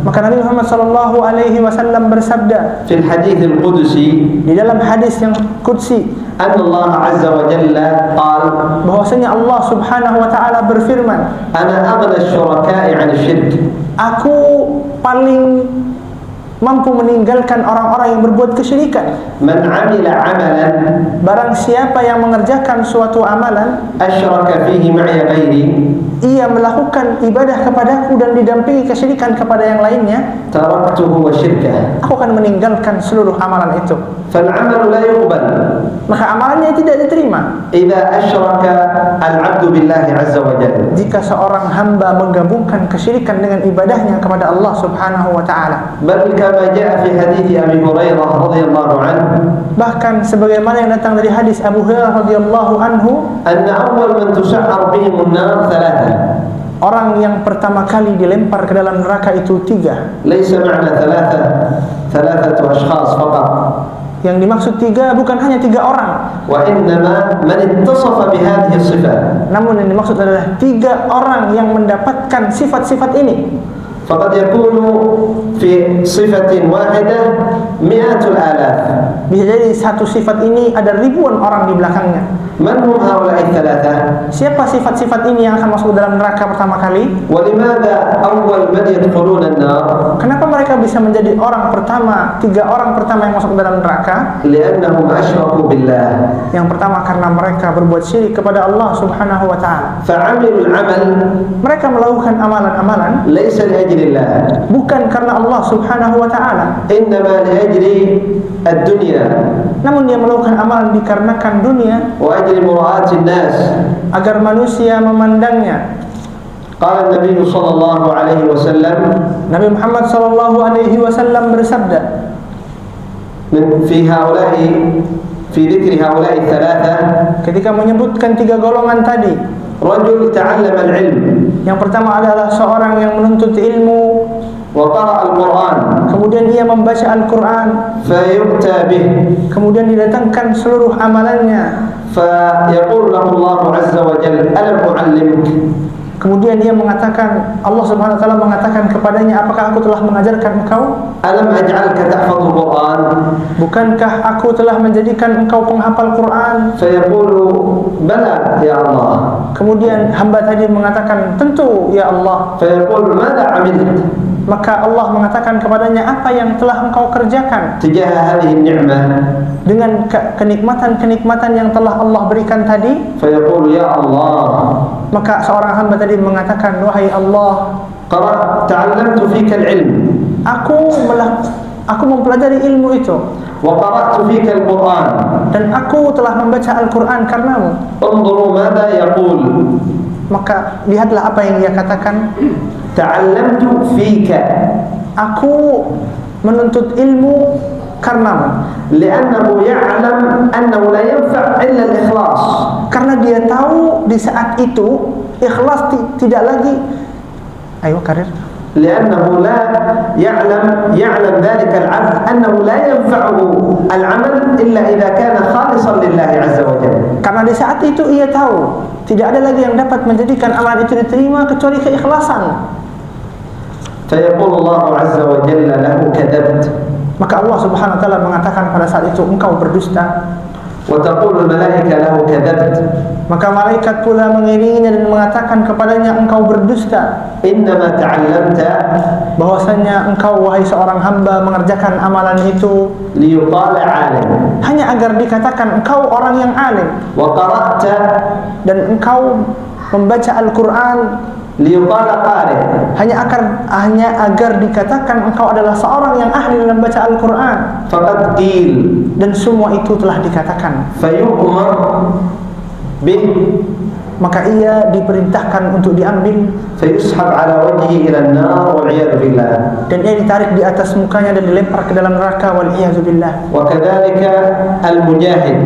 Maka Nabi Muhammad sallallahu alaihi wasallam bersabda في الحديث القدسي di dalam hadis yang qudsi أن الله عز وجل قال bahwasanya Allah Subhanahu wa taala berfirman, أنا أغنى الشركاء عن الشرك. aku paling mampu meninggalkan orang-orang yang berbuat kesyirikan. من عمل عملا Barang siapa yang mengerjakan suatu amalan, أشرك فيه معي غيري ia melakukan ibadah kepadaku dan didampingi kesyirikan kepada yang lainnya, تركته وشركه. aku akan meninggalkan seluruh amalan itu. فالعمل لا يقبل Maka amalannya tidak diterima إذا أشرك العبد بالله عز وجل. jika seorang hamba menggabungkan kesyirikan dengan ibadahnya kepada Allah Subhanahu wa taala. بل كما جاء في حديث أبي هريرة رضي الله عنه Bahkan sebagaimana yang datang dari hadis Abu Hurairah radhiyallahu anhu, أن أول من تسعر بهم النار ثلاثة. orang yang pertama kali dilempar ke dalam neraka itu tiga. ليس معنى ثلاثة أشخاص فقط، Yang dimaksud tiga bukan hanya tiga orang, وإنما من اتصف بهذه الصفة. namun yang dimaksud adalah tiga orang yang mendapatkan sifat-sifat ini. فقد يكون في صفة واحدة مئات الآلاف. Bisa jadi satu sifat ini ada ribuan orang di belakangnya. من هم هؤلاء الثلاثة؟ Siapa sifat-sifat ini yang akan masuk ke dalam neraka pertama kali? ولماذا أول من يدخلون النار؟ Kenapa mereka bisa menjadi orang pertama, tiga orang pertama yang masuk ke dalam neraka? لأنهم أشركوا بالله. Yang pertama karena mereka berbuat syirik kepada Allah Subhanahu wa taala. فعملوا العمل Mereka melakukan amalan-amalan ليس لأجل الله، bukan karena Allah Subhanahu wa taala, إنما لأجل الدنيا namun dia melakukan amalan dikarenakan dunia, وأجل مراءة الناس. agar manusia memandangnya. قال النبي صلى الله عليه وسلم Nabi Muhammad sallallahu alaihi wasallam bersabda في ذكر هؤلاء الثلاثة: ketika menyebutkan tiga golongan tadi. رجل تعلم العلم Yang pertama adalah seorang yang menuntut ilmu, وقرأ القرآن kemudian ia membaca Al-Quran, فيؤتى به kemudian didatangkan seluruh amalannya, فيقول له الله عز وجل ألم أعلمك. kemudian ia mengatakan, Allah Subhanahu wa taala mengatakan kepadanya, apakah aku telah mengajarkan engkau? ألم أجعلك تحفظ القرآن. Bukankah aku telah menjadikan engkau penghafal Quran? فيقول بلى يا الله. Kemudian hamba tadi mengatakan, tentu ya Allah. فيقول ماذا عملت Maka Allah mengatakan kepadanya, apa yang telah engkau kerjakan تجاه هذه النعمة؟ dengan kenikmatan-kenikmatan yang telah Allah berikan tadi? فيقول يا الله. Maka seorang hamba tadi mengatakan, wahai Allah, تعلمت فيك العلم aku mempelajari ilmu itu, وقرأت فيك القرآن، dan aku telah membaca Al-Quran karenamu. انظروا ماذا يقول. Maka lihatlah apa yang ia katakan, تعلمت فيك، aku menuntut ilmu karenamu. لأنه يعلم أنه لا ينفع إلا الإخلاص. Karena dia tahu di saat itu ikhlas tidak lagi. Ayo karir. لأنه لا يعلم ذلك العبد أنه لا ينفعه العمل إلا إذا كان خالصا لله عز وجل. Karena di saat itu ia tahu tidak ada lagi yang dapat menjadikan amalan itu diterima kecuali keikhlasan. فيقول الله عز وجل له كذبت. Maka Allah Subhanahu wa taala mengatakan pada saat itu, engkau berdusta. وتقول الملائكة له كذبت. Maka malaikat pula mengiringinya dan mengatakan kepadanya, engkau berdusta. إنما تعلمت Bahwasanya engkau wahai seorang hamba mengerjakan amalan itu ليقال عالم, hanya agar dikatakan engkau orang yang alim, وقرأت dan engkau membaca Al-Quran ليقال قارئ, hanya agar dikatakan engkau adalah seorang yang ahli dalam baca Al-Quran. فقد قيل. Dan semua itu telah dikatakan. فيؤمر به, Maka ia diperintahkan untuk diambil فيسحب على وجهه إلى النار والعياذ بالله. dan ia ditarik di atas mukanya dan dilempar ke dalam neraka, wal-iyadzu billah. وكذلك المجاهد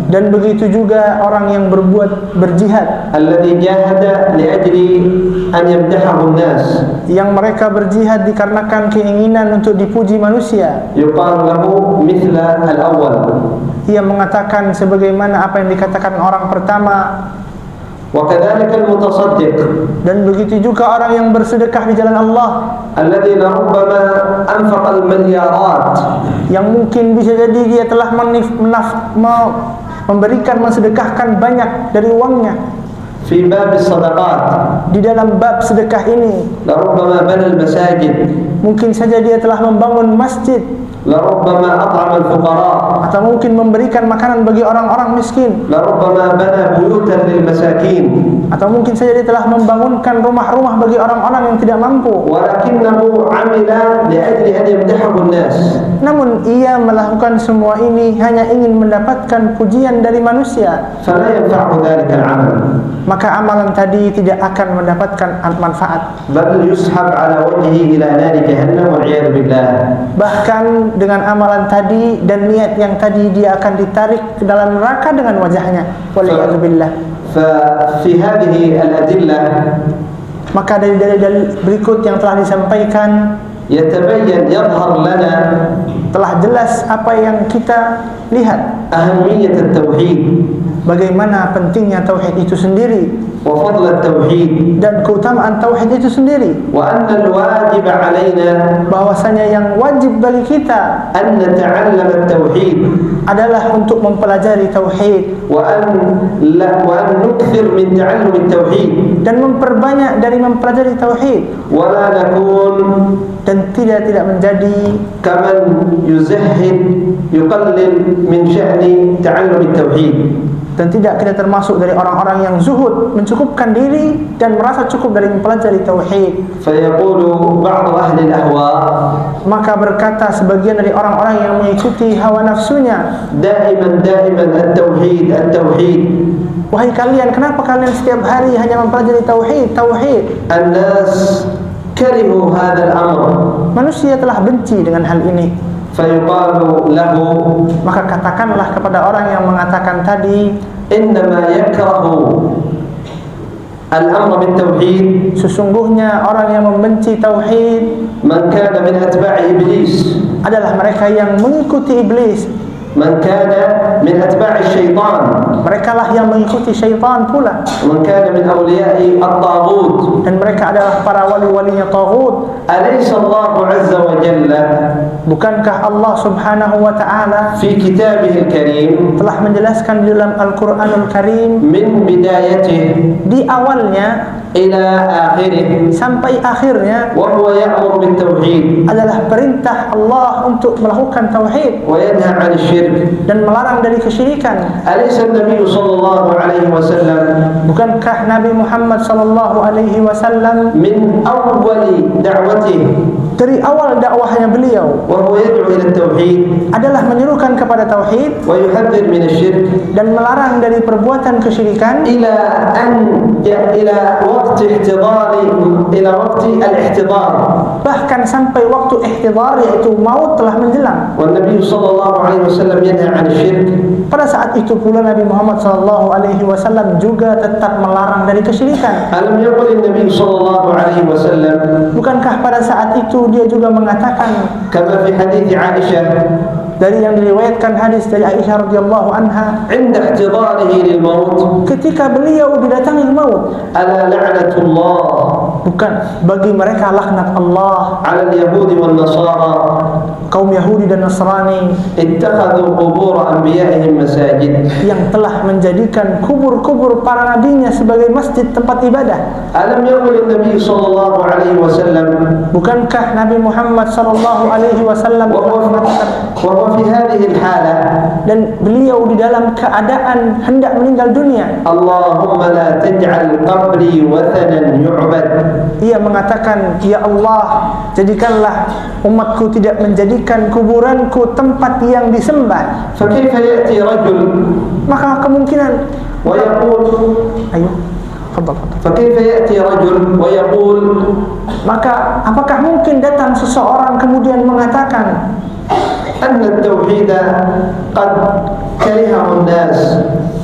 Dan begitu juga orang yang berjihad, الذي جاهد لأجل أن يمدحه الناس, yang mereka berjihad dikarenakan keinginan untuk dipuji manusia. يقال له مثل الأول. Ia mengatakan sebagaimana apa yang dikatakan orang pertama. وكذلك المتصدق Dan begitu juga orang yang bersedekah di jalan Allah, الذي لربما أنفق المليارات, yang mungkin bisa jadi dia telah memberikan, mensedekahkan banyak dari uangnya في باب الصدقات. di dalam bab sedekah ini. لربما بنى المساجد, Mungkin saja dia telah membangun masjid, لربما أطعم الفقراء, atau mungkin memberikan makanan bagi orang-orang miskin, لربما بنى بيوتا للمساكين, atau mungkin saja dia telah membangunkan rumah-rumah bagi orang-orang yang tidak mampu. ولكنه عمل لأجل أن يمدحه الناس. Namun ia melakukan semua ini hanya ingin mendapatkan pujian dari manusia. فلا ينفعه ذلك العمل, Maka amalan tadi tidak akan mendapatkan manfaat. بل يسحب على وجهه إلى نار جهنم والعياذ بالله. Bahkan dengan amalan tadi dan niat yang tadi, dia akan ditarik ke dalam neraka dengan wajahnya, wal-iyadzu billah. ففي هذه الأدلة Maka dari dalil berikut yang telah disampaikan, يظهر لنا telah jelas apa yang kita lihat, أهمية التوحيد bagaimana pentingnya tauhid itu sendiri وفضل التوحيد, dan keutamaan tauhid itu sendiri. وأن الواجب علينا Bahwasanya yang wajib bagi kita أن نتعلم التوحيد adalah untuk mempelajari tauhid وأن نكثر من تعلم التوحيد, dan memperbanyak dari mempelajari tauhid, ولا نكون dan tidak menjadi كمن يزهد يقلل من شأن تعلم التوحيد. dan tidak kita termasuk dari orang-orang yang zuhud, mencukupkan diri dan merasa cukup dari mempelajari tauhid. فيقول بعض أهل الأهواء, Maka berkata sebagian dari orang-orang yang mengikuti hawa nafsunya, دائما التوحيد. wahai kalian, kenapa kalian setiap hari hanya mempelajari tauhid? الناس كرهوا هذا الأمر, Manusia telah benci dengan hal ini. فيقال له Maka katakanlah kepada orang yang mengatakan tadi, إنما يكره الأمر بالتوحيد sesungguhnya orang yang membenci tauhid من كان من أتباع إبليس, adalah mereka yang mengikuti iblis, من كان من أتباع الشيطان, mereka lah yang mengikuti syaitan pula, من كان من أولياء الطاغوت. dan mereka adalah para wali-walinya taghut. أليس الله عز وجل Bukankah Allah subhanahu wa ta'ala في كتابه الكريم telah menjelaskan di dalam Al-Quranul Karim, من بدايته di awalnya إلى آخره sampai akhirnya, وهو يأمر بالتوحيد adalah perintah Allah untuk melakukan tauhid وينهى عن الشرك. dan melarang dari kesyirikan? أليس النبي صلى الله عليه وسلم Bukankah Nabi Muhammad sallallahu alaihi wasallam من أول دعوته dari awal dakwahnya beliau وهو يدعو إلى التوحيد adalah menyerukan kepada tauhid ويحذر من الشرك dan melarang dari perbuatan kesyirikan, إلى وقت الاحتضار, bahkan sampai waktu ihtidhar, yaitu maut telah menjelang. والنبي صلى الله عليه وسلم ينهى عن الشرك. Pada saat itu pula Nabi Muhammad sallallahu alaihi wasallam juga tetap melarang dari kesyirikan. ألم يقل النبي صلى الله عليه وسلم Bukankah pada saat itu dia juga mengatakan, كما في حديث عائشة dari yang diriwayatkan hadis dari Aisyah radhiyallahu anha, عند احتضاره للموت, ketika beliau didatangi maut, ألا لعنة الله bukan, bagi mereka laknat Allah. على اليهود والنصارى Kaum Yahudi dan Nasrani اتخذوا قبور أنبيائهم مساجد. yang telah menjadikan kubur-kubur para nabinya sebagai masjid tempat ibadah. ألم يقل النبي صلى الله عليه وسلم Bukankah Nabi Muhammad sallallahu alaihi wasallam وهو في هذه الحالة dan beliau di dalam keadaan hendak meninggal dunia, اللهم لا تجعل قبري وثنا يعبد. ia mengatakan, ya Allah, jadikanlah umatku tidak menjadikan kuburanku tempat yang disembah. فكيف يأتي رجل Maka kemungkinan ويقول ayo fadhal. فكيف يأتي رجل ويقول Maka apakah mungkin datang seseorang kemudian mengatakan أن التوحيد قد كرهه الناس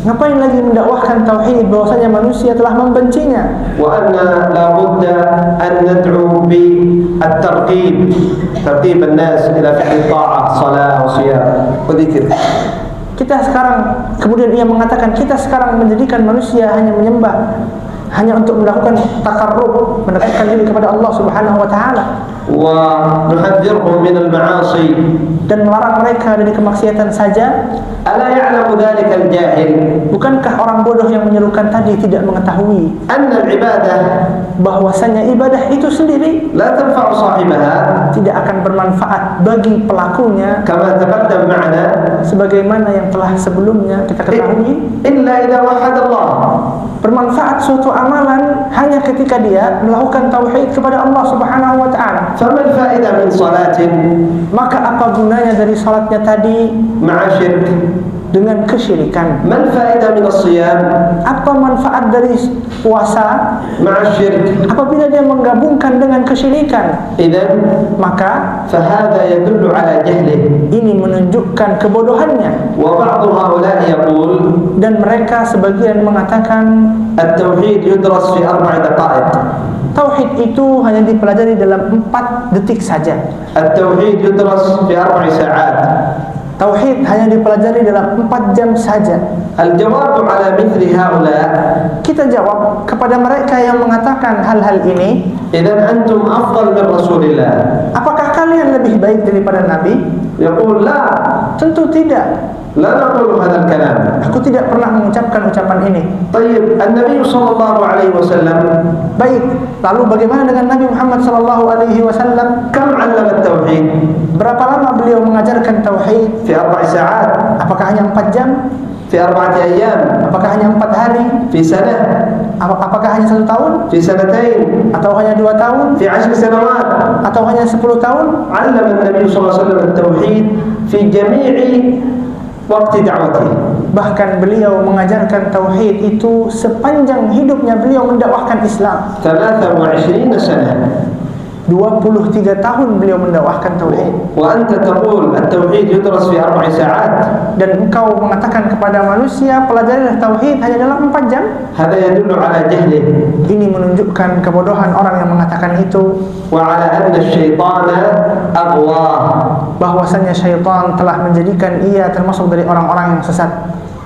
ngapain lagi mendakwahkan tauhid, bahwasanya manusia telah membencinya, وأن لا بد أن ندعو بالترغيب ترغيب الناس إلى فعل الطاعة صلاة وصيام وذكر. kita sekarang, kemudian ia mengatakan kita sekarang menjadikan manusia hanya menyembah, hanya untuk melakukan takarrub, mendekatkan diri kepada Allah Subhanahu wa taala, ونحذرهم من المعاصي. dan melarang mereka dari kemaksiatan saja. ألا يعلم ذلك الجاهل Bukankah orang bodoh yang menyerukan tadi tidak mengetahui أن العبادة bahwasanya ibadah itu sendiri لا تنفع صاحبها tidak akan bermanfaat bagi pelakunya, كما تقدم معنا sebagaimana yang telah sebelumnya kita ketahui, إلا إذا وحد الله. bermanfaat suatu amalan hanya ketika dia melakukan tauhid kepada Allah Subhanahu wa taala. فما الفائدة من صلاة Maka apa gunanya dari salatnya tadi مع شرك؟ dengan kesyirikan? ما الفائدة من الصيام Apa manfaat dari puasa مع الشرك؟ apabila dia menggabungkan dengan kesyirikan? إذن Maka فهذا يدل على جهله. ini menunjukkan kebodohannya. وبعض هؤلاء يقول Dan mereka sebagian mengatakan التوحيد يدرس في 4 دقائق. tauhid itu hanya dipelajari dalam 4 detik saja. التوحيد يدرس في 4 ساعات. Tauhid hanya dipelajari dalam 4 jam saja. الجواب على مثل هؤلاء Kita jawab kepada mereka yang mengatakan hal-hal ini, إذن أنتم أفضل من رسول الله. apakah kalian lebih baik daripada Nabi? يقول لا، Tentu tidak. لا نقول هذا الكلام. Aku tidak pernah mengucapkan ucapan ini. طيب النبي صلى الله عليه وسلم Baik, lalu bagaimana dengan Nabi Muhammad sallallahu alaihi wasallam? كم علم التوحيد؟ Berapa lama beliau mengajarkan tauhid? في 4 ساعات، Apakah hanya 4 jam? في 4 أيام، Apakah hanya 4 hari? في سنة، Apakah hanya 1 tahun? في سنتين، Atau hanya 2 tahun? في 10 سنوات. Atau hanya 10 tahun? علم النبي صلى الله عليه وسلم التوحيد في جميع وقت دعوته. Bahkan beliau mengajarkan tauhid itu sepanjang hidupnya beliau mendakwahkan Islam. 23 سنة. 23 tahun beliau mendakwahkan tauhid. وأنت تقول التوحيد يدرس في 4 ساعات. Dan engkau mengatakan kepada manusia pelajarilah tauhid hanya dalam 4 jam. هذا يدل على جهله. Ini menunjukkan kebodohan orang yang mengatakan itu, وعلى أن الشيطان أغواه. bahwasanya syaitan telah menjadikan ia termasuk dari orang-orang yang sesat.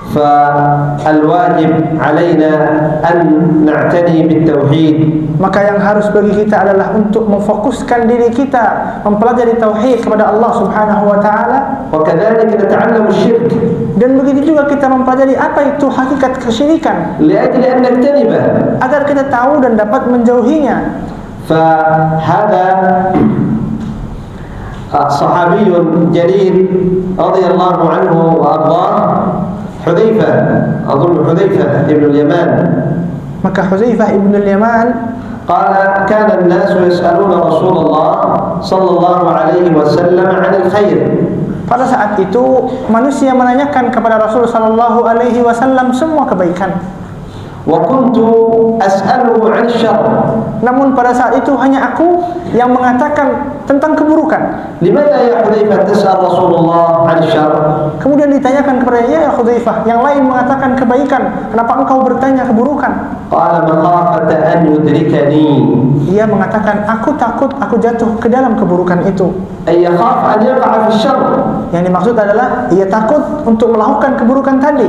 فالواجب علينا أن نعتني بالتوحيد. Maka yang harus bagi kita adalah untuk memfokuskan diri kita mempelajari tauhid kepada Allah Subhanahu wa taala. وكذلك نتعلم الشرك Dan begitu juga kita mempelajari apa itu hakikat kesyirikan, لأجل أن نجتنبه. agar kita tahu dan dapat menjauhinya. فهذا صحابي جليل رضي الله عنه وأرضاه، حذيفة، أظن حذيفة ابن اليمان. Maka Hudzaifah ibn al-Yaman قال كان الناس يسألون رسول الله صلى الله عليه وسلم عن الخير. pada saat itu manusia menanyakan kepada Rasul sallallahu alaihi wasallam semua kebaikan. وكنت أسأله عن الشر. Namun pada saat itu hanya aku yang mengatakan tentang keburukan. لماذا يا حذيفة تسأل رسول الله عن الشر؟ Kemudian ditanyakan kepadanya, ya Hudzaifah, yang lain mengatakan kebaikan, kenapa engkau bertanya keburukan? قال مخافة أن يدركني. Ia mengatakan, aku takut aku jatuh ke dalam keburukan itu. أي يخاف أن يقع في الشر. Yang dimaksud adalah ia takut untuk melakukan keburukan tadi.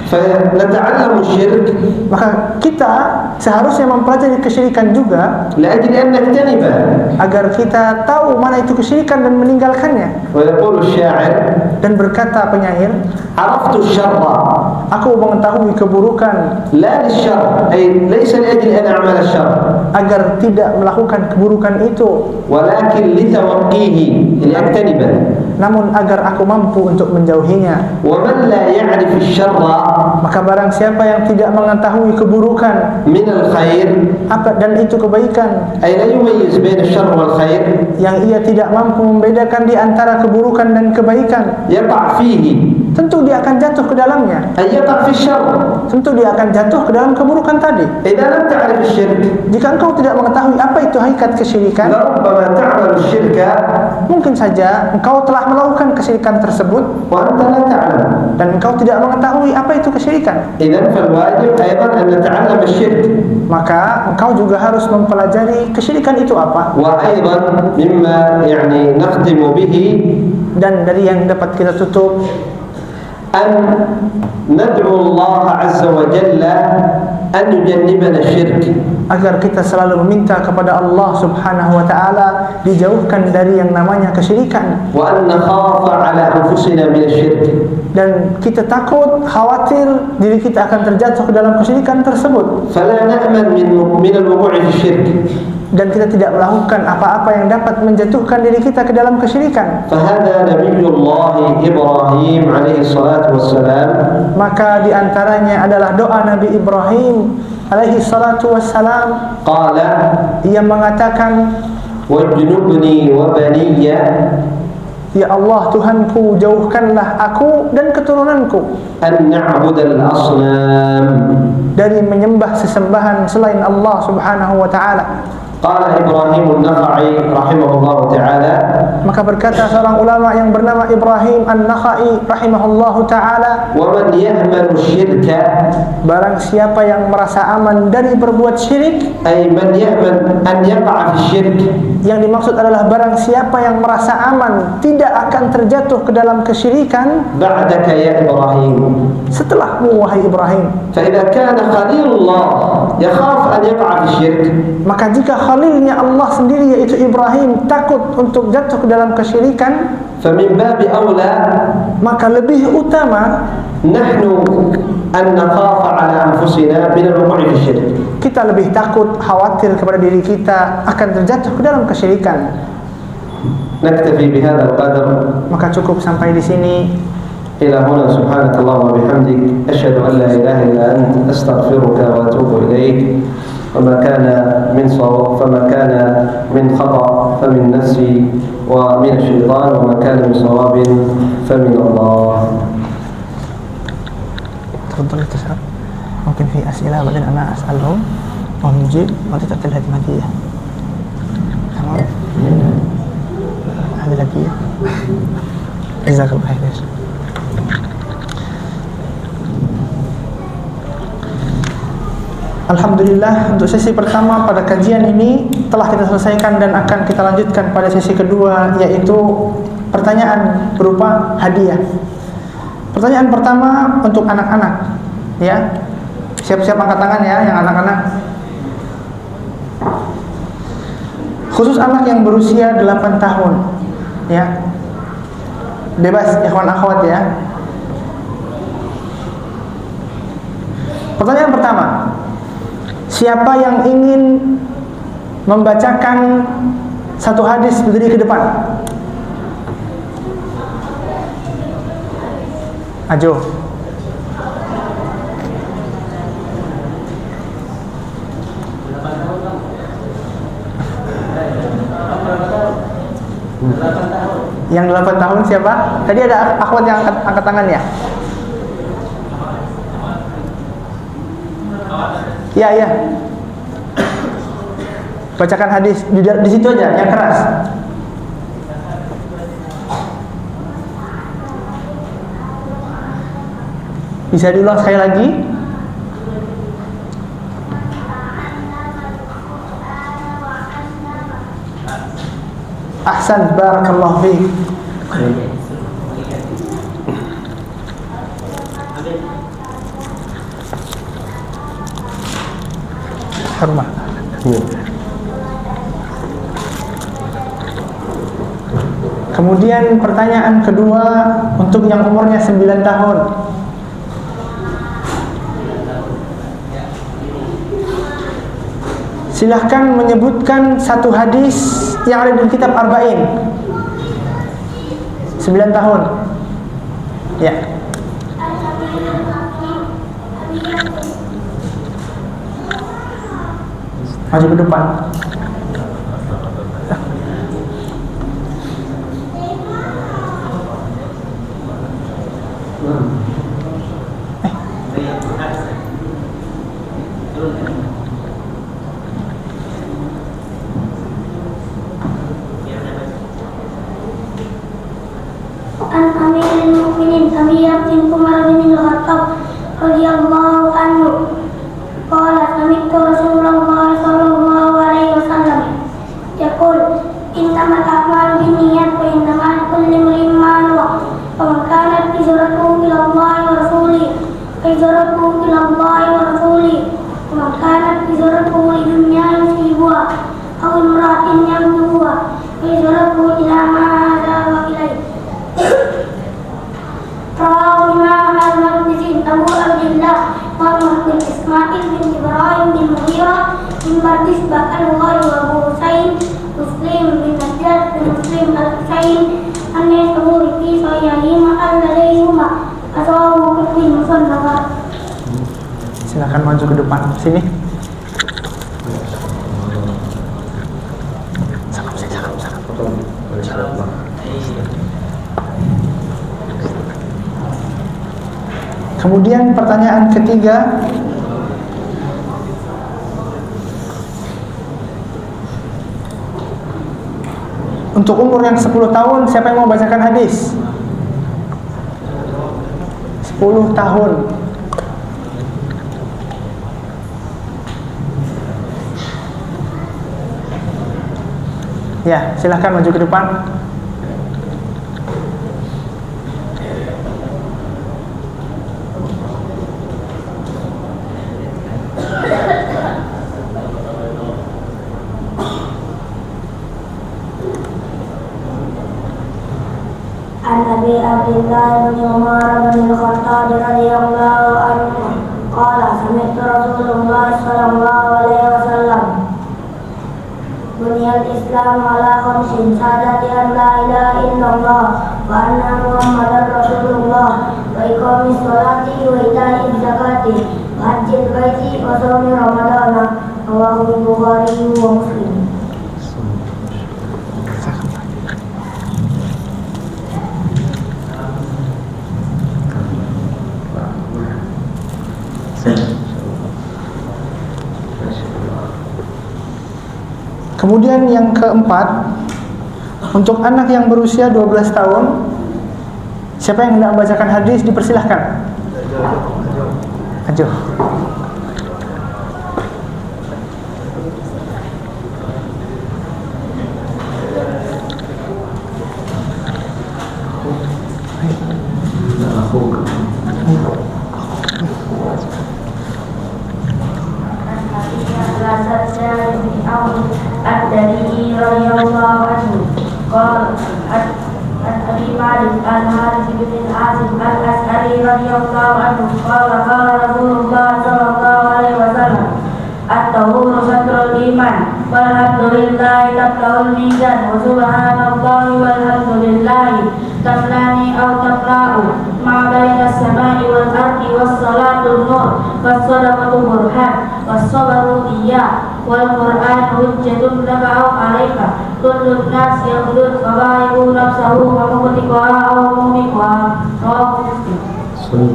فنتعلم الشرك Maka Maka kita seharusnya mempelajari kesyirikan juga لأجل أن نجتنبه. agar kita tahu mana itu kesyirikan dan meninggalkannya. ويقول الشاعر: Dan berkata penyair, عرفت الشر aku mengetahui keburukan لا للشر، أي ليس لأجل أن أعمل الشر، agar tidak melakukan keburukan itu, ولكن لتوقيه لأجتنبه. namun agar aku mampu untuk menjauhinya. ومن لا يعرف الشر Maka barang siapa yang tidak mengetahui keburukan من الخير، dan itu kebaikan, أي لا يميز بين الشر والخير، yang ia tidak mampu membedakan di antara keburukan dan kebaikan, يقع فيه، tentu dia akan jatuh ke dalamnya. أي يقع في الشر. Tentu dia akan jatuh ke dalam keburukan tadi. إذا لم تعرف الشرك Jika engkau tidak mengetahui apa itu hakikat kesyirikan, لربما تعمل الشرك mungkin saja engkau telah melakukan kesyirikan tersebut وأنت لا تعلم. dan engkau tidak mengetahui apa itu kesyirikan. إذن فالواجب أيضا أن نتعلم الشرك. Maka engkau juga harus mempelajari kesyirikan itu apa. وأيضا مما نختم به Dan dari yang dapat kita tutup, أن ندعو الله عز وجل أن يجنبنا الشرك، agar kita selalu meminta kepada Allah Subhanahu wa taala dijauhkan dari yang namanya kesyirikan, وأن نخاف على أنفسنا من الشرك، dan kita takut, khawatir diri kita akan terjatuh ke dalam kesyirikan tersebut, فلا نأمن من الوقوع في الشرك. dan kita tidak melakukan apa-apa yang dapat menjatuhkan diri kita ke dalam kesyirikan. فهذا نبي الله إبراهيم عليه الصلاة والسلام. Maka diantaranya adalah doa Nabi Ibrahim alaihi salatu wassalam. قال: Ia mengatakan, واجنبني وبني Ya Allah Tuhanku, jauhkanlah aku dan keturunanku أن نعبد الأصنام. dari menyembah sesembahan selain Allah Subhanahu wa taala. قال إبراهيم النخعي رحمه الله تعالى: Maka berkata seorang ulama yang bernama Ibrahim An-Nakhai rahimahullahu taala, ومن يأمن الشرك، barang siapa yang merasa aman dari berbuat syirik, أي من يأمن أن يقع في الشرك، yang dimaksud adalah barang siapa yang merasa aman tidak akan terjatuh ke dalam kesyirikan بعدك يا إبراهيم. setelahmu wahai Ibrahim. فإذا كان خليل الله يخاف أن يقع في الشرك، Maka jika khalilnya Allah sendiri yaitu Ibrahim takut untuk jatuh ke dalam kesyirikan, فمن باب أولى maka lebih utama نحن أن نخاف على أنفسنا من الوقوع في الشرك. kita lebih takut, khawatir kepada diri kita akan terjatuh ke dalam kesyirikan. نكتفي بهذا القدر. Maka cukup sampai di sini. إلى هنا سبحانك اللهم وبحمدك أشهد أن لا إله إلا أنت أستغفرك وأتوب إليك. وما كان من صواب فما كان من خطأ فمن نفسي ومن الشيطان، وما كان من صواب فمن الله. تفضل تسأل. ممكن في أسئلة بعدين أنا أسألهم ونجيب وأنت تعطي الهدية. تمام. هذه الهدية. جزاك الله خير. Alhamdulillah, untuk sesi pertama pada kajian ini telah kita selesaikan dan akan kita lanjutkan pada sesi kedua, yaitu pertanyaan berupa hadiah. Pertanyaan pertama untuk anak-anak, ya. Siap-siap angkat tangan ya, yang anak-anak. Khusus anak yang berusia 8 tahun, ya. Bebas ikhwan akhwat ya. Pertanyaan pertama, siapa yang ingin membacakan satu hadis berdiri ke depan? Ajo. Yang 8 tahun siapa? Tadi ada akhwat yang angkat tangan ya? Ya, ya. Bacakan hadis di situ aja, yang keras. Bisa diulang sekali lagi? Ahsan, barakallahu fiik. Rumah. Kemudian pertanyaan kedua untuk yang umurnya 9 tahun. Silahkan menyebutkan satu hadis yang ada di kitab Arba'in. 9 tahun. Ya. Maju ke depan. An Amirul Mukminin Abi bin Umar bin Khattab radhiyallahu anhu qala sami'tu Rasulullah sallallahu alaihi wasallam yaqul innamal a'malu binniyat wa innamal likulli imrin ma nawa faman kanat hijratuhu ila Allah wa rasulihi fa hijratuhu ila Allah wa rasulihi wa man kanat hijratuhu li dunya yusibuha aw imra'atin yankihuha fa hijratuhu ila ma hajara ilayhi. Rawahu Imam Al-Maqdisi Abu Abdillah Muhammad bin Ismail bin Ibrahim bin Mughirah bin Bardis Bakal-Ghari wa Abu Husain Muslim bin Najjar bin Muslim Al-Husain An-Nasawi fi Sahihihima al-Ladayhuma Asawahu Kutbi Musannafat. Silakan maju ke depan sini. Kemudian pertanyaan ketiga, untuk umur yang 10 tahun, siapa yang mau bacakan hadis? 10 tahun. Ya, silahkan maju ke depan. An Abi Abdillah bin Umar bin Khattab radhiyallahu anhu qala sami'tu Rasulullah sallallahu alaihi wasallam Bunyal Islam ala khamsin syahadati an la ilaha illallah wa anna Muhammadar Rasulullah wa iqamis sholati wa ita'iz zakati wa hajjil baiti wa shaumi ramadana rawahu Bukhari wa Muslim. Kemudian yang keempat, untuk anak yang berusia 12 tahun, siapa yang hendak membacakan hadis dipersilahkan. Maju. Ad-Dari radhiyallahu anhu qala Abi Malik Al-Harith bin Azim Al-As'ari radhiyallahu anhu qala Rasulullah sallallahu alaihi wasallam at-tahuru satrul iman walhamdulillahi tatla'ul mizan wa subhanallahi walhamdulillahi tamlani aw tamla'u ma baina as-sama'i wal ardi was-salatu nur was-sadaqatu burhan was-sabru diyah wal Qur'an hujjatun laka aw 'alaika kullu nas yaqulun wa ba'i'u nafsahu wa muqtiqaha aw mumiqaha rawahu Muslim.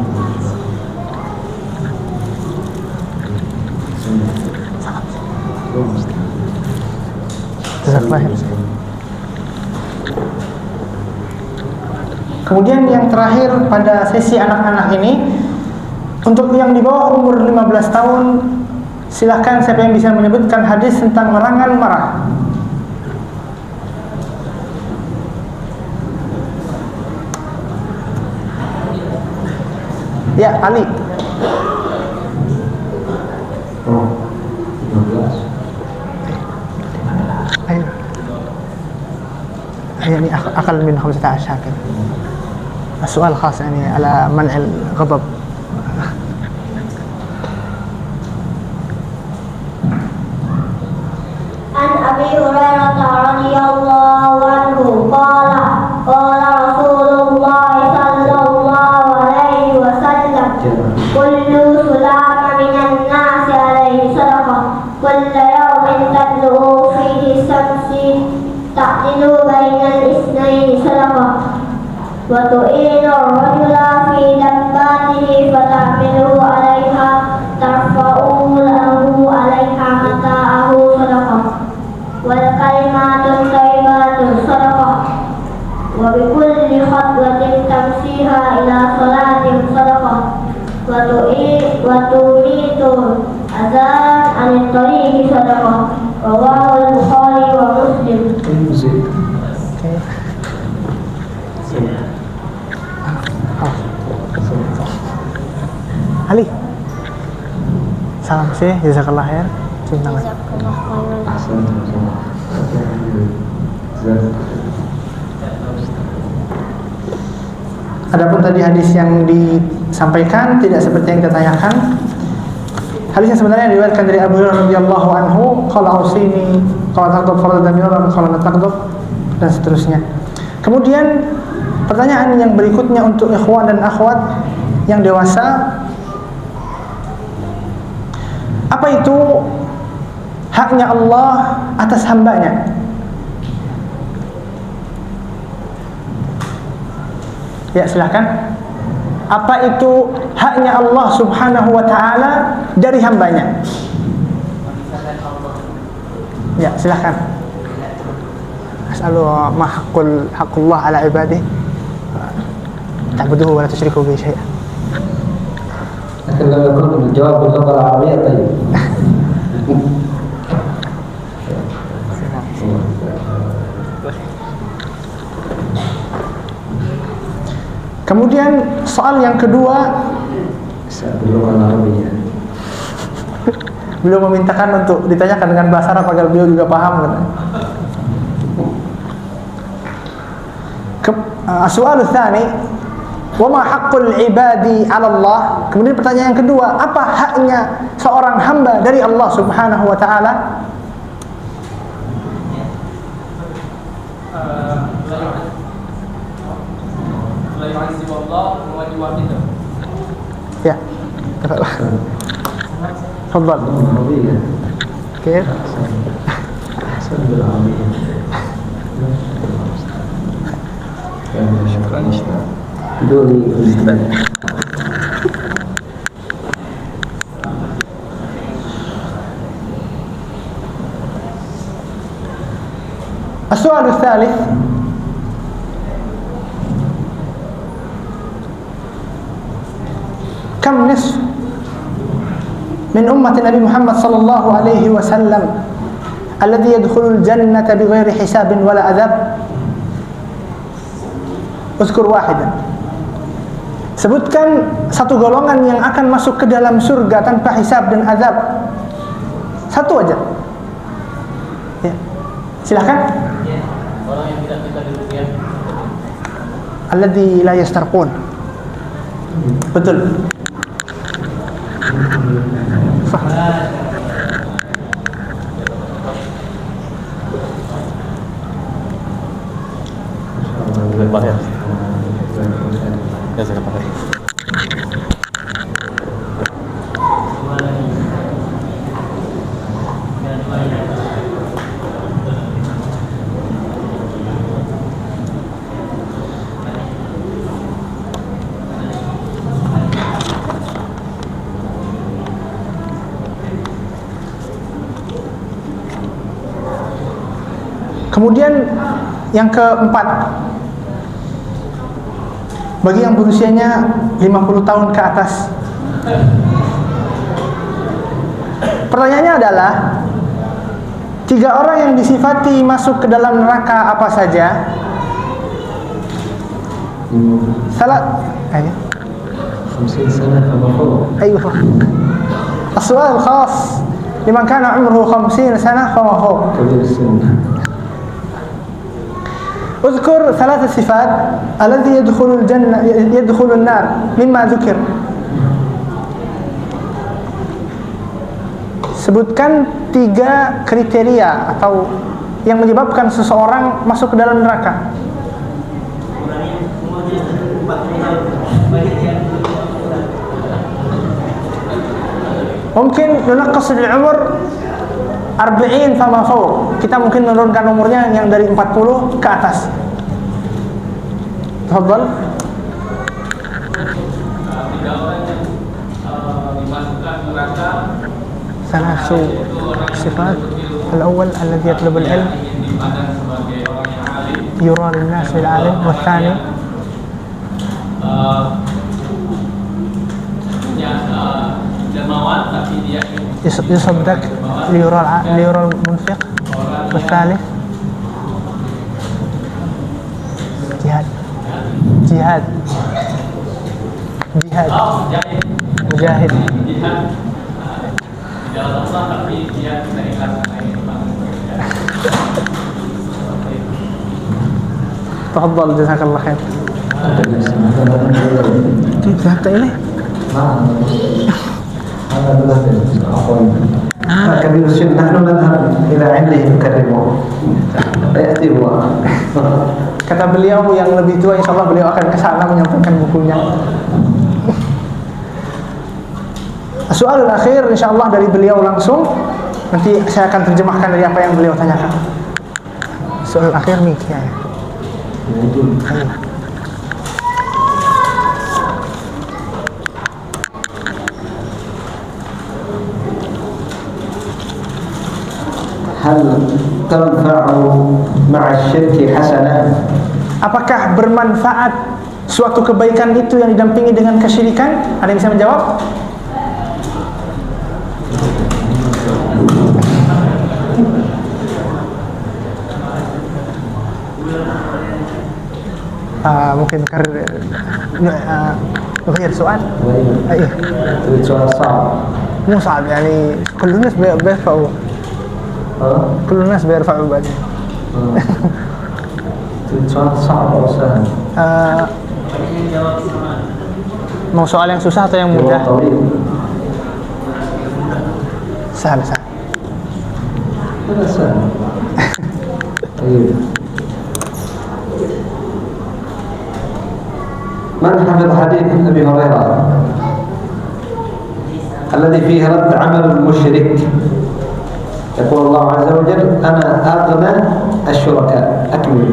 Kemudian yang terakhir pada sesi anak-anak ini, untuk yang di bawah umur 15 tahun, silahkan siapa yang bisa menyebutkan hadis tentang larangan marah. Ya, Ali. Oh, 15. أقل من 15 كده. السؤال خاص يعني على منع الغضب. عن أبي هريرة رضي الله عنه قال قال رسول الله صلى الله عليه وسلم كل سلام من الناس عليه صدقة كل يوم تطلع فيه الشمس تعدل بين الاثنين صدقة وتؤين الرجل في دباته فتحمله عليها ترفعه له عليها متاعه صدقة والكلمات الطيبات صدقة وبكل خطوة تمشيها إلى صلاة صدقة وتميت أذى عن الطريق صدقة رواه البخاري ومسلم. Ali, salam sih, jazakallah khair. Adapun tadi hadis yang disampaikan tidak seperti yang kita tanyakan. Hadis yang sebenarnya diriwayatkan dari Abu Hurairah radhiyallahu anhu, qala ausini, qala taqdab faradan yuran, qala taqdab, dan seterusnya. Kemudian pertanyaan yang berikutnya untuk ikhwan dan akhwat yang dewasa, apa itu haknya Allah atas hambanya? Ya, silahkan. Apa itu haknya Allah subhanahu wa ta'ala dari hambanya? Ya, silahkan. As'alu ma haqqullah ala ibadih ta'buduhu wa la tusyriku bihi syai'an. لكن لو كنت بالجواب باللغة العربية طيب. Kemudian soal yang kedua, باللغة العربية. beliau memintakan untuk ditanyakan dengan bahasa Arab agar beliau juga paham. Soal tsani, wa ma haqqul ibadi 'ala Allah. Kemudian pertanyaan yang kedua, apa haknya seorang hamba dari Allah Subhanahu wa taala? Ya. Tafadhal. Kif? Syukran. Doni Ustaz. السؤال الثالث كم نصف من أمة النبي محمد صلى الله عليه وسلم الذي يدخل الجنة بغير حساب ولا عذاب؟ اذكر واحدا. Sebutkan satu golongan yang akan masuk ke dalam surga tanpa hisab dan azab. Satu aja. Ya. Silakan. Orang yang tidak kita di dunia. Alladzi la yastarqun. Betul. Kemudian yang keempat, bagi yang berusianya 50 tahun ke atas. Pertanyaannya adalah, 3 orang yang disifati masuk ke dalam neraka apa saja? Salat. Ayo. 50 سنة فما فوق. أيوه. السؤال خاص لمن كان عمره 50 سنة فما فوق. كبير السن. اذكر 3 صفات الذي يدخل النار مما ذكر. Sebutkan 3 kriteria atau yang menyebabkan seseorang masuk ke dalam neraka. Mungkin nunaqas al-umur 40 fama fawq. Kita mungkin menurunkan umurnya yang dari 40 ke atas. Tafadhal. 3 orang yang dimasukkan neraka. Salasu sifat. Al-awwal alladhi yatlub al-ilm yura lin-nas bil-alim, والثاني dermawan tapi dia يصدق ليرى المنفق، والثالث جهاد مجاهد. jalan Allah tapi dia tidak ikhlas karena تفضل جزاك الله خير. كيف ذهبت إليه؟ كبير السن نحن نذهب إلى عنده نكرمه فيأتي هو. Kata beliau yang lebih tua, insya Allah beliau akan ke sana menyampaikan bukunya. Soal akhir insya Allah dari beliau langsung. Nanti saya akan terjemahkan dari apa yang beliau tanyakan. Soal akhir nih ya. هل تنفع مع الشرك حسنة؟ Apakah bermanfaat suatu kebaikan itu yang didampingi dengan kesyirikan? Ada yang bisa menjawab? ممكن نكرر نغير سؤال؟ ايه تريد سؤال صعب؟ مو صعب يعني كل الناس بيرفعوا كل الناس بيرفعوا بعدين. تريد سؤال صعب أو سهل؟ mau soal yang susah atau yang mudah? سهل. هذا سهل. طيب. من حفظ حديث أبي هريرة الذي فيه رد عمل المشرك؟ يقول الله عز وجل أنا أغنى الشركاء. أكمل.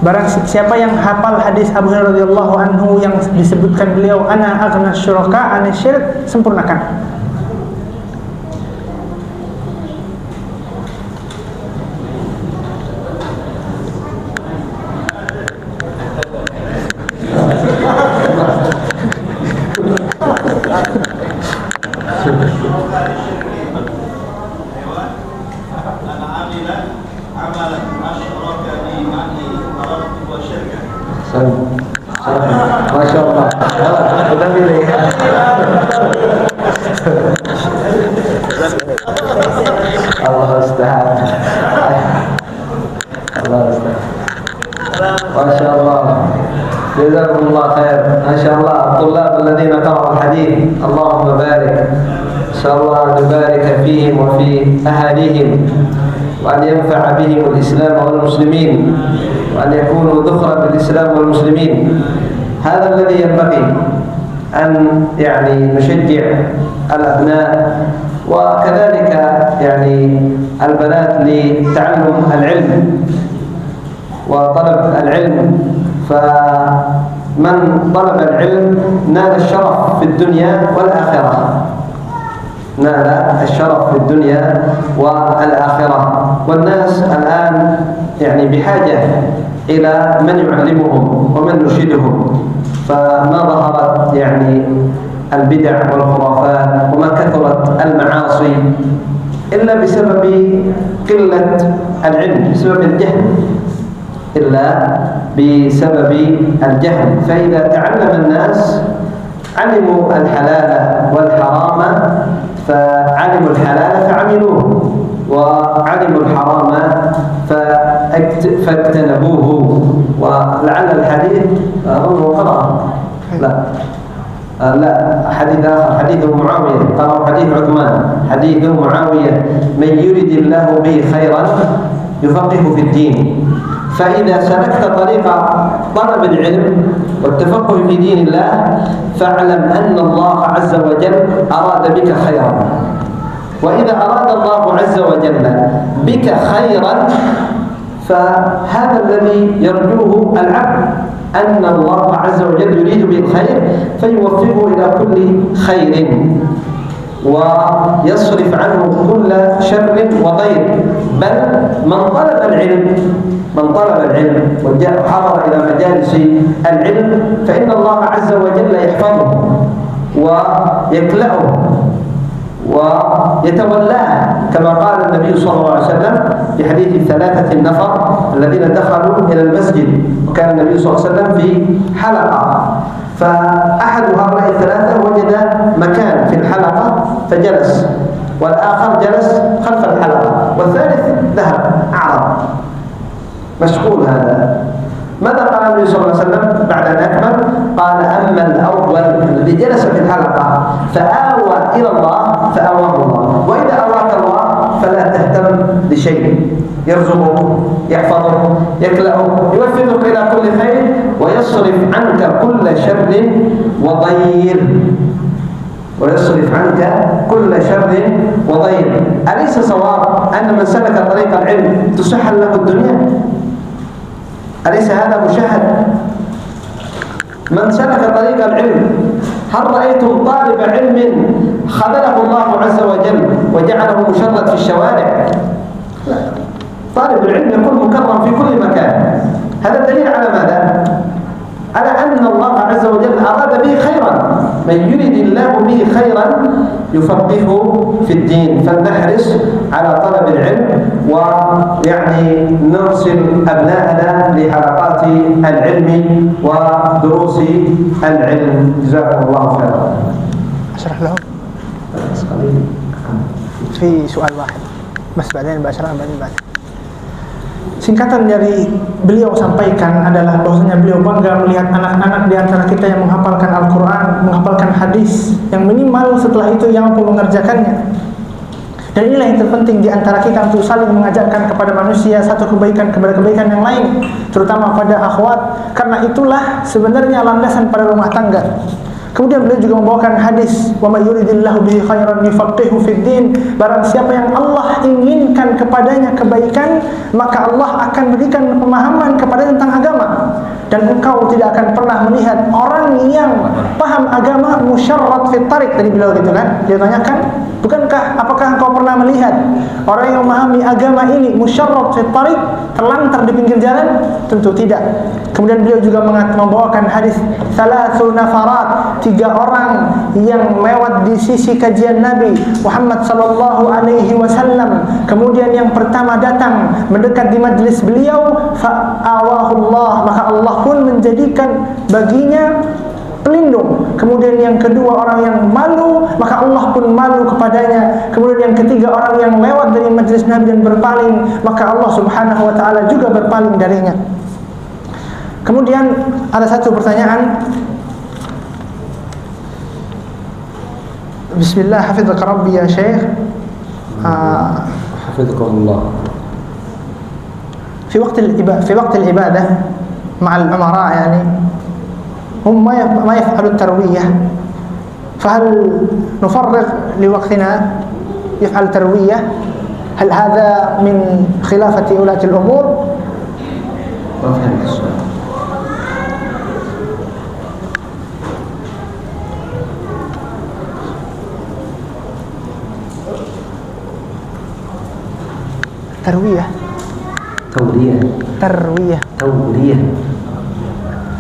Barang siapa yang hafal hadis Abu Hurairah radhiyallahu anhu yang disebutkan beliau ana aghna syuraka an syirik, sempurnakan. Masya Allah. Udah pilih. Allah Ustaz. Masya Allah. Jazakumullah khair. Masya Allah. At-tullab alladhina qara'u al-hadith. Allahumma barik. Insyaallah nubarik fihim wa fi ahalihim. وأن ينفع بهم الإسلام والمسلمين وأن يكونوا ذخرا للإسلام والمسلمين. هذا الذي ينبغي أن يعني نشجع الأبناء وكذلك يعني البنات لتعلم العلم وطلب العلم. فمن طلب العلم نال الشرف في الدنيا والآخرة. نال الشرف في الدنيا والآخرة. والناس الآن يعني بحاجة إلى من يعلمهم ومن يرشدهم. فما ظهرت يعني البدع والخرافات وما كثرت المعاصي إلا بسبب قلة العلم، بسبب الجهل، إلا بسبب الجهل. فإذا تعلم الناس علموا الحلال والحرام فعلموا الحلال فعملوه، وعلموا الحرام فاجتنبوه. ولعل الحديث أظن قرأ لا حديث آخر، حديث معاوية، قرأ حديث عثمان، حديث معاوية: من يرد الله به خيرا يفقهه في الدين. فإذا سلكت طريق طلب العلم والتفقه في دين الله فاعلم أن الله عز وجل أراد بك خيرا. وإذا أراد الله عز وجل بك خيرا فهذا الذي يرجوه العبد، أن الله عز وجل يريد به الخير فيوفقه إلى كل خير ويصرف عنه كل شر وضير. بل من طلب العلم وحضر إلى مجالس العلم فإن الله عز وجل يحفظه ويكلأه ويتولاه، كما قال النبي صلى الله عليه وسلم في حديث الثلاثة النفر الذين دخلوا إلى المسجد، وكان النبي صلى الله عليه وسلم في حلقة، فأحد هؤلاء الثلاثة وجد مكان في الحلقة فجلس، والآخر جلس خلف الحلقة، والثالث ذهب أعرض مشغول. هذا ماذا قال النبي صلى الله عليه وسلم بعد أن أكمل؟ قال: أما الأول الذي جلس في الحلقة فآوى إلى الله فآواه الله. وإذا آواك الله فلا تهتم لشيء، يرزقك، يحفظك، يكلأك، يوفقك إلى كل خير ويصرف عنك كل شر وضير. أليس صواب أن من سلك طريق العلم تسهل له الدنيا؟ أليس هذا مشاهد؟ من سلك طريق العلم، هل رأيتم طالب علم خذله الله عز وجل وجعله مشرد في الشوارع؟ لا. طالب العلم يكون مكرم في كل مكان. هذا دليل على ماذا؟ على أن الله عز وجل أراد به خيرا. من يريد الله به خيرا يفقهه في الدين. فلنحرص على طلب العلم، ويعني نرسل أبناءنا لحلقات العلم ودروس العلم. جزاكم الله خيرا. أشرح لهم في سؤال واحد بس بعدين بأشرح بعدين. Singkatan dari beliau sampaikan adalah bahwasanya beliau bangga melihat anak-anak di antara kita yang menghafalkan Al-Quran, menghafalkan hadis, yang minimal setelah itu yang mampu mengerjakannya. Dan inilah yang terpenting di antara kita untuk saling mengajarkan kepada manusia satu kebaikan kepada kebaikan yang lain, terutama pada akhwat, karena itulah sebenarnya landasan pada rumah tangga. Kemudian beliau juga membawakan hadis, wa may yuridillahu bihi khairan yufaqihu fid din. Barang siapa yang Allah inginkan kepadanya kebaikan, maka Allah akan berikan pemahaman kepadanya tentang agama. Dan engkau tidak akan pernah melihat orang yang paham agama musyarrad fit tariq. Tadi beliau gitu kan, dia tanyakan, bukankah apakah engkau pernah melihat orang yang memahami agama ini musyarrad fit tariq, terlantar di pinggir jalan? Tentu tidak. Kemudian beliau juga membawakan hadis thalathu nafarat, 3 orang yang lewat di sisi kajian Nabi Muhammad sallallahu alaihi wasallam. Kemudian yang pertama datang mendekat di majlis beliau, fa'awahullah, maka Allah pun menjadikan baginya pelindung. Kemudian yang kedua orang yang malu, maka Allah pun malu kepadanya. Kemudian yang ketiga orang yang lewat dari majlis Nabi dan berpaling, maka Allah subhanahu wa ta'ala juga berpaling darinya. Kemudian ada satu pertanyaan. Bismillah, hafizaka Rabbi ya Syekh. Hafizakumullah. في وقت العبادة مع الأمراء يعني هم ما يفعلوا التروية، فهل نفرغ لوقتنا يفعل تروية؟ هل هذا من خلافة ولاة الأمور؟ ما فهمت السؤال.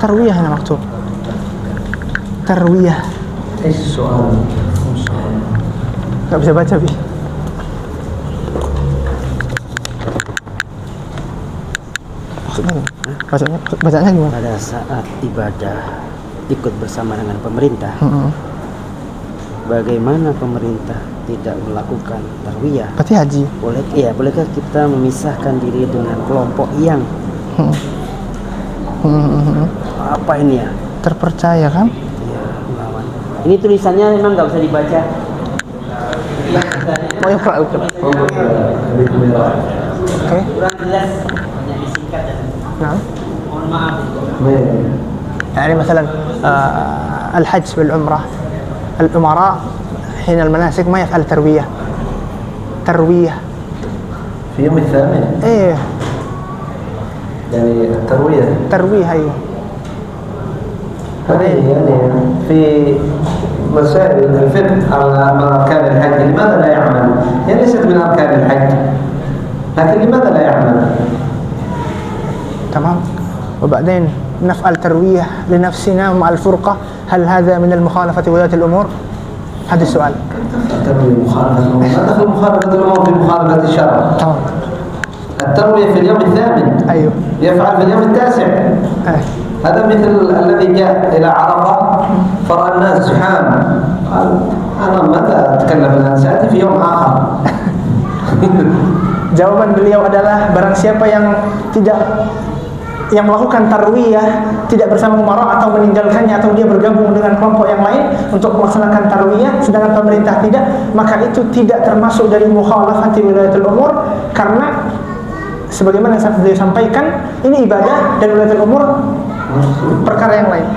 تروية هنا مكتوب تروية. ايش السؤال؟ Gak bisa baca Bi. Bacanya gimana? Pada saat ibadah ikut bersama dengan pemerintah, bagaimana pemerintah tidak melakukan tarwiyah? Berarti haji. Bolehkah kita memisahkan diri dengan kelompok yang Apa ini ya? Terpercaya kan? Iya, lawan. Ini tulisannya memang nggak bisa dibaca. Mau iqra. Oke. Kurang jelas, banyak disingkat dan Nah. mohon maaf. يعني مثلا الحج والعمرة الأمراء حين المناسك ما يفعل تروية في يوم الثامن إيه يعني التروية تروية أيوه هذه يعني في مسائل الفقه على أركان الحج لماذا لا يعمل؟ هي ليست من أركان الحج لكن لماذا لا يعمل؟ تمام. وبعدين نفعل تروية لنفسنا مع الفرقة، هل هذا من المخالفة ولاة الأمور؟ هذا السؤال. التروية مخالفة الأمور، ما دخل مخالفة الأمور في مخالفة الشرع؟ تمام. التروية في اليوم الثامن أيوه. يفعل في اليوم التاسع. هذا مثل الذي جاء إلى عرفة فرأى الناس زحام قال أنا متى أتكلم الآن؟ سأتي في يوم آخر. Jawaban beliau adalah barang siapa yang melakukan tarwiyah tidak bersama umara atau meninggalkannya atau dia bergabung dengan kelompok yang lain untuk melaksanakan tarwiyah sedangkan pemerintah tidak, maka itu tidak termasuk dari mukhalafati wilayatul umur, karena sebagaimana yang beliau sampaikan ini ibadah dan wilayatul umur perkara yang lain.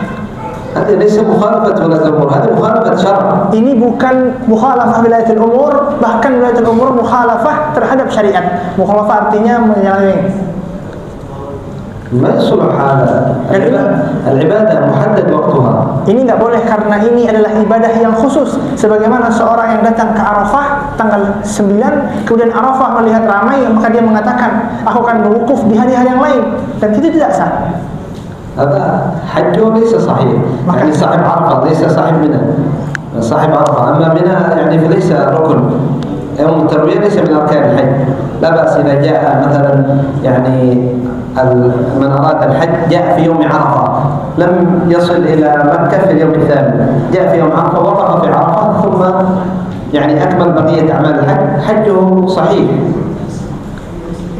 هذه ليس مخالفة ولاة الأمور، هذه مخالفة شرع. Ini bukan mukhalafah wilayatul umur, bahkan wilayatul umur mukhalafah terhadap syariat. Mukhalafah artinya menyeleweng. ما يصلح هذا. العبادة محدد وقتها. Ini nggak boleh karena ini adalah ibadah yang khusus. Sebagaimana seorang yang datang ke Arafah tanggal 9, kemudian Arafah melihat ramai, maka dia mengatakan, aku akan berwukuf di hari-hari yang lain, dan itu tidak sah. هذا حجه ليس صحيح. يعني صاحب عرفة ليس صاحب منى. صاحب عرفة أما منى يعني فليس ركن. يوم التروية ليس من أركان الحج. لا بأس إذا جاء مثلا يعني من أراد الحج جاء في يوم عرفة لم يصل إلى مكة في اليوم الثامن، جاء في يوم عرفة وقف في عرفة ثم يعني أكمل بقية أعمال الحج، حجه صحيح.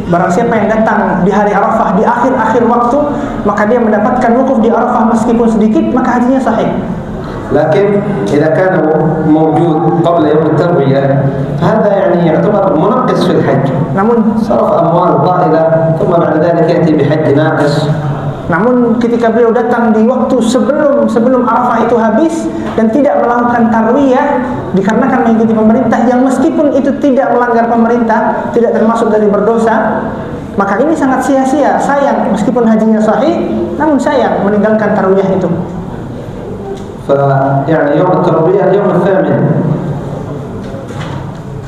Barang siapa yang datang di hari Arafah di akhir-akhir waktu, maka dia mendapatkan wukuf di Arafah meskipun sedikit, maka hajinya sahih. لكن إذا كان موجود قبل يوم التروية فهذا يعني يعتبر منقص في الحج. Namun صرف أموال طائلة ثم بعد ذلك يأتي بحج ناقص. Namun ketika beliau datang di waktu sebelum Arafah itu habis dan tidak melakukan tarwiyah dikarenakan mengikuti pemerintah yang meskipun itu tidak melanggar pemerintah, tidak termasuk dari berdosa, maka ini sangat sia-sia, sayang meskipun hajinya sahih, namun sayang meninggalkan tarwiyah itu. يعني يوم التروية اليوم الثامن.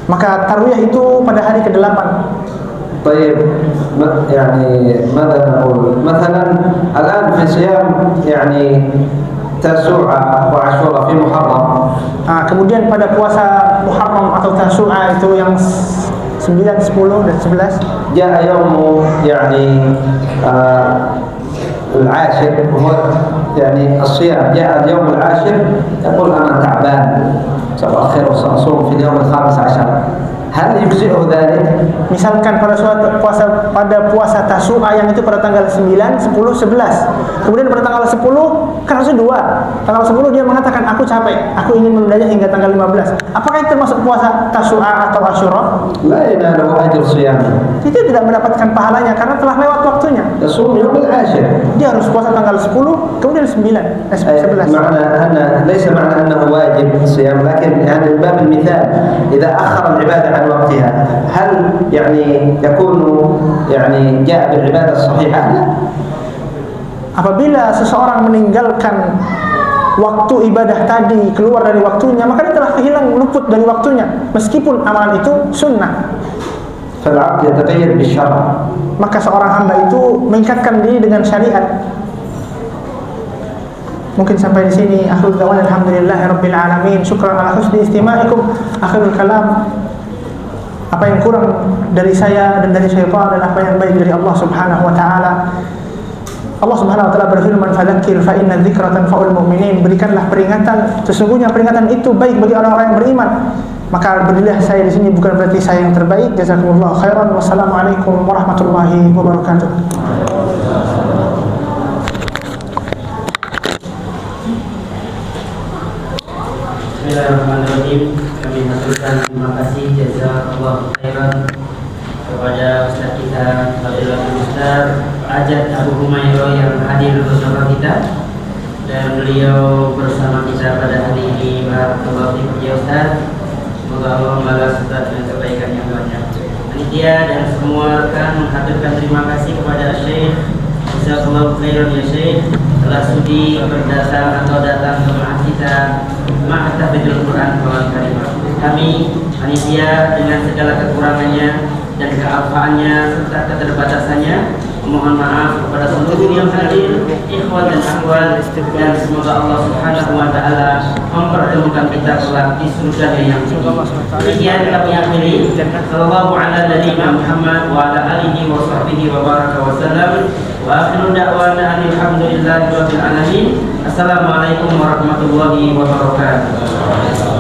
Maka tarwiyah itu pada hari ke-8. طيب يعني ماذا نقول؟ مثلا الآن في صيام يعني تاسوعة وعاشوراء في محرم. Kemudian pada puasa Muharram atau Tasu'a itu yang 9, 10 dan 11 جاء يوم يعني العاشر وهو يعني الصيام، جاء اليوم العاشر يقول أنا تعبان سأؤخر وسأصوم في اليوم ال15. Hal yujzi'u dzalik? Misalkan pada puasa Tasu'a yang itu pada tanggal 9, 10, 11. Kemudian pada tanggal 10 kan harusnya 2. Tanggal 10 dia mengatakan aku capek, aku ingin menundanya hingga tanggal 15. Apakah itu termasuk puasa Tasu'a atau Asyura? La yanalu ajr siyam. Dia tidak mendapatkan pahalanya karena telah lewat waktunya. Yasum yawm al-ashir. Dia harus puasa tanggal 10 kemudian 9, 11. معنى أن ليس معنى أنه واجب الصيام، لكن يعني من باب المثال إذا أخر العبادة عن وقتها هل يعني يكون يعني جاء بالعبادة الصحيحة؟ لا. Apabila seseorang meninggalkan waktu ibadah tadi keluar dari waktunya, maka dia telah kehilangan, luput dari waktunya meskipun amalan itu sunnah. فالعبد يتقيد بالشرع. Maka seorang hamba itu mengikatkan diri dengan syariat. Mungkin sampai di sini. Akhirul da'wan alhamdulillahirabbil alamin. Syukran ala husni istima'ikum. Akhirul kalam. Apa yang kurang dari saya dan dari syaitan dan apa yang baik dari Allah Subhanahu wa taala. Allah Subhanahu wa taala berfirman, "Fadzakir fa inna dzikra tanfa'ul mu'minin." Berikanlah peringatan, sesungguhnya peringatan itu baik bagi orang-orang yang beriman. Maka berdirilah saya di sini bukan berarti saya yang terbaik. Jazakumullahu khairan. Wassalamualaikum warahmatullahi wabarakatuh. Bismillahirrahmanirrahim. Kami haturkan terima kasih jazakallahu khairan kepada Ustaz kita Fadilatul Ustaz Ajat Abu Humairah yang hadir bersama kita, dan beliau bersama kita pada hari ini. Barakallahu fiikum ya Ustaz. Semoga Allah membalas Ustaz dengan kebaikan yang banyak. Panitia dan semua rekan menghaturkan terima kasih kepada Syekh. Jazakallahu khairan ya Syekh telah sudi berdatang atau datang ke ma'had kita, Ma'had Tahfidzul Quran Qawaul Karimah. Kami panitia dengan segala kekurangannya dan kealfaannya serta keterbatasannya mohon maaf kepada seluruh yang hadir, ikhwan dan akhwat, dan semoga Allah Subhanahu wa taala mempertemukan kita kelak di surga yang tinggi. Demikian kami akhiri. Sallallahu ala nabiyyina Muhammad wa ala alihi wa sahbihi wa baraka wa sallam. Wa akhiru da'wana alhamdulillahi rabbil alamin. Assalamualaikum warahmatullahi wabarakatuh.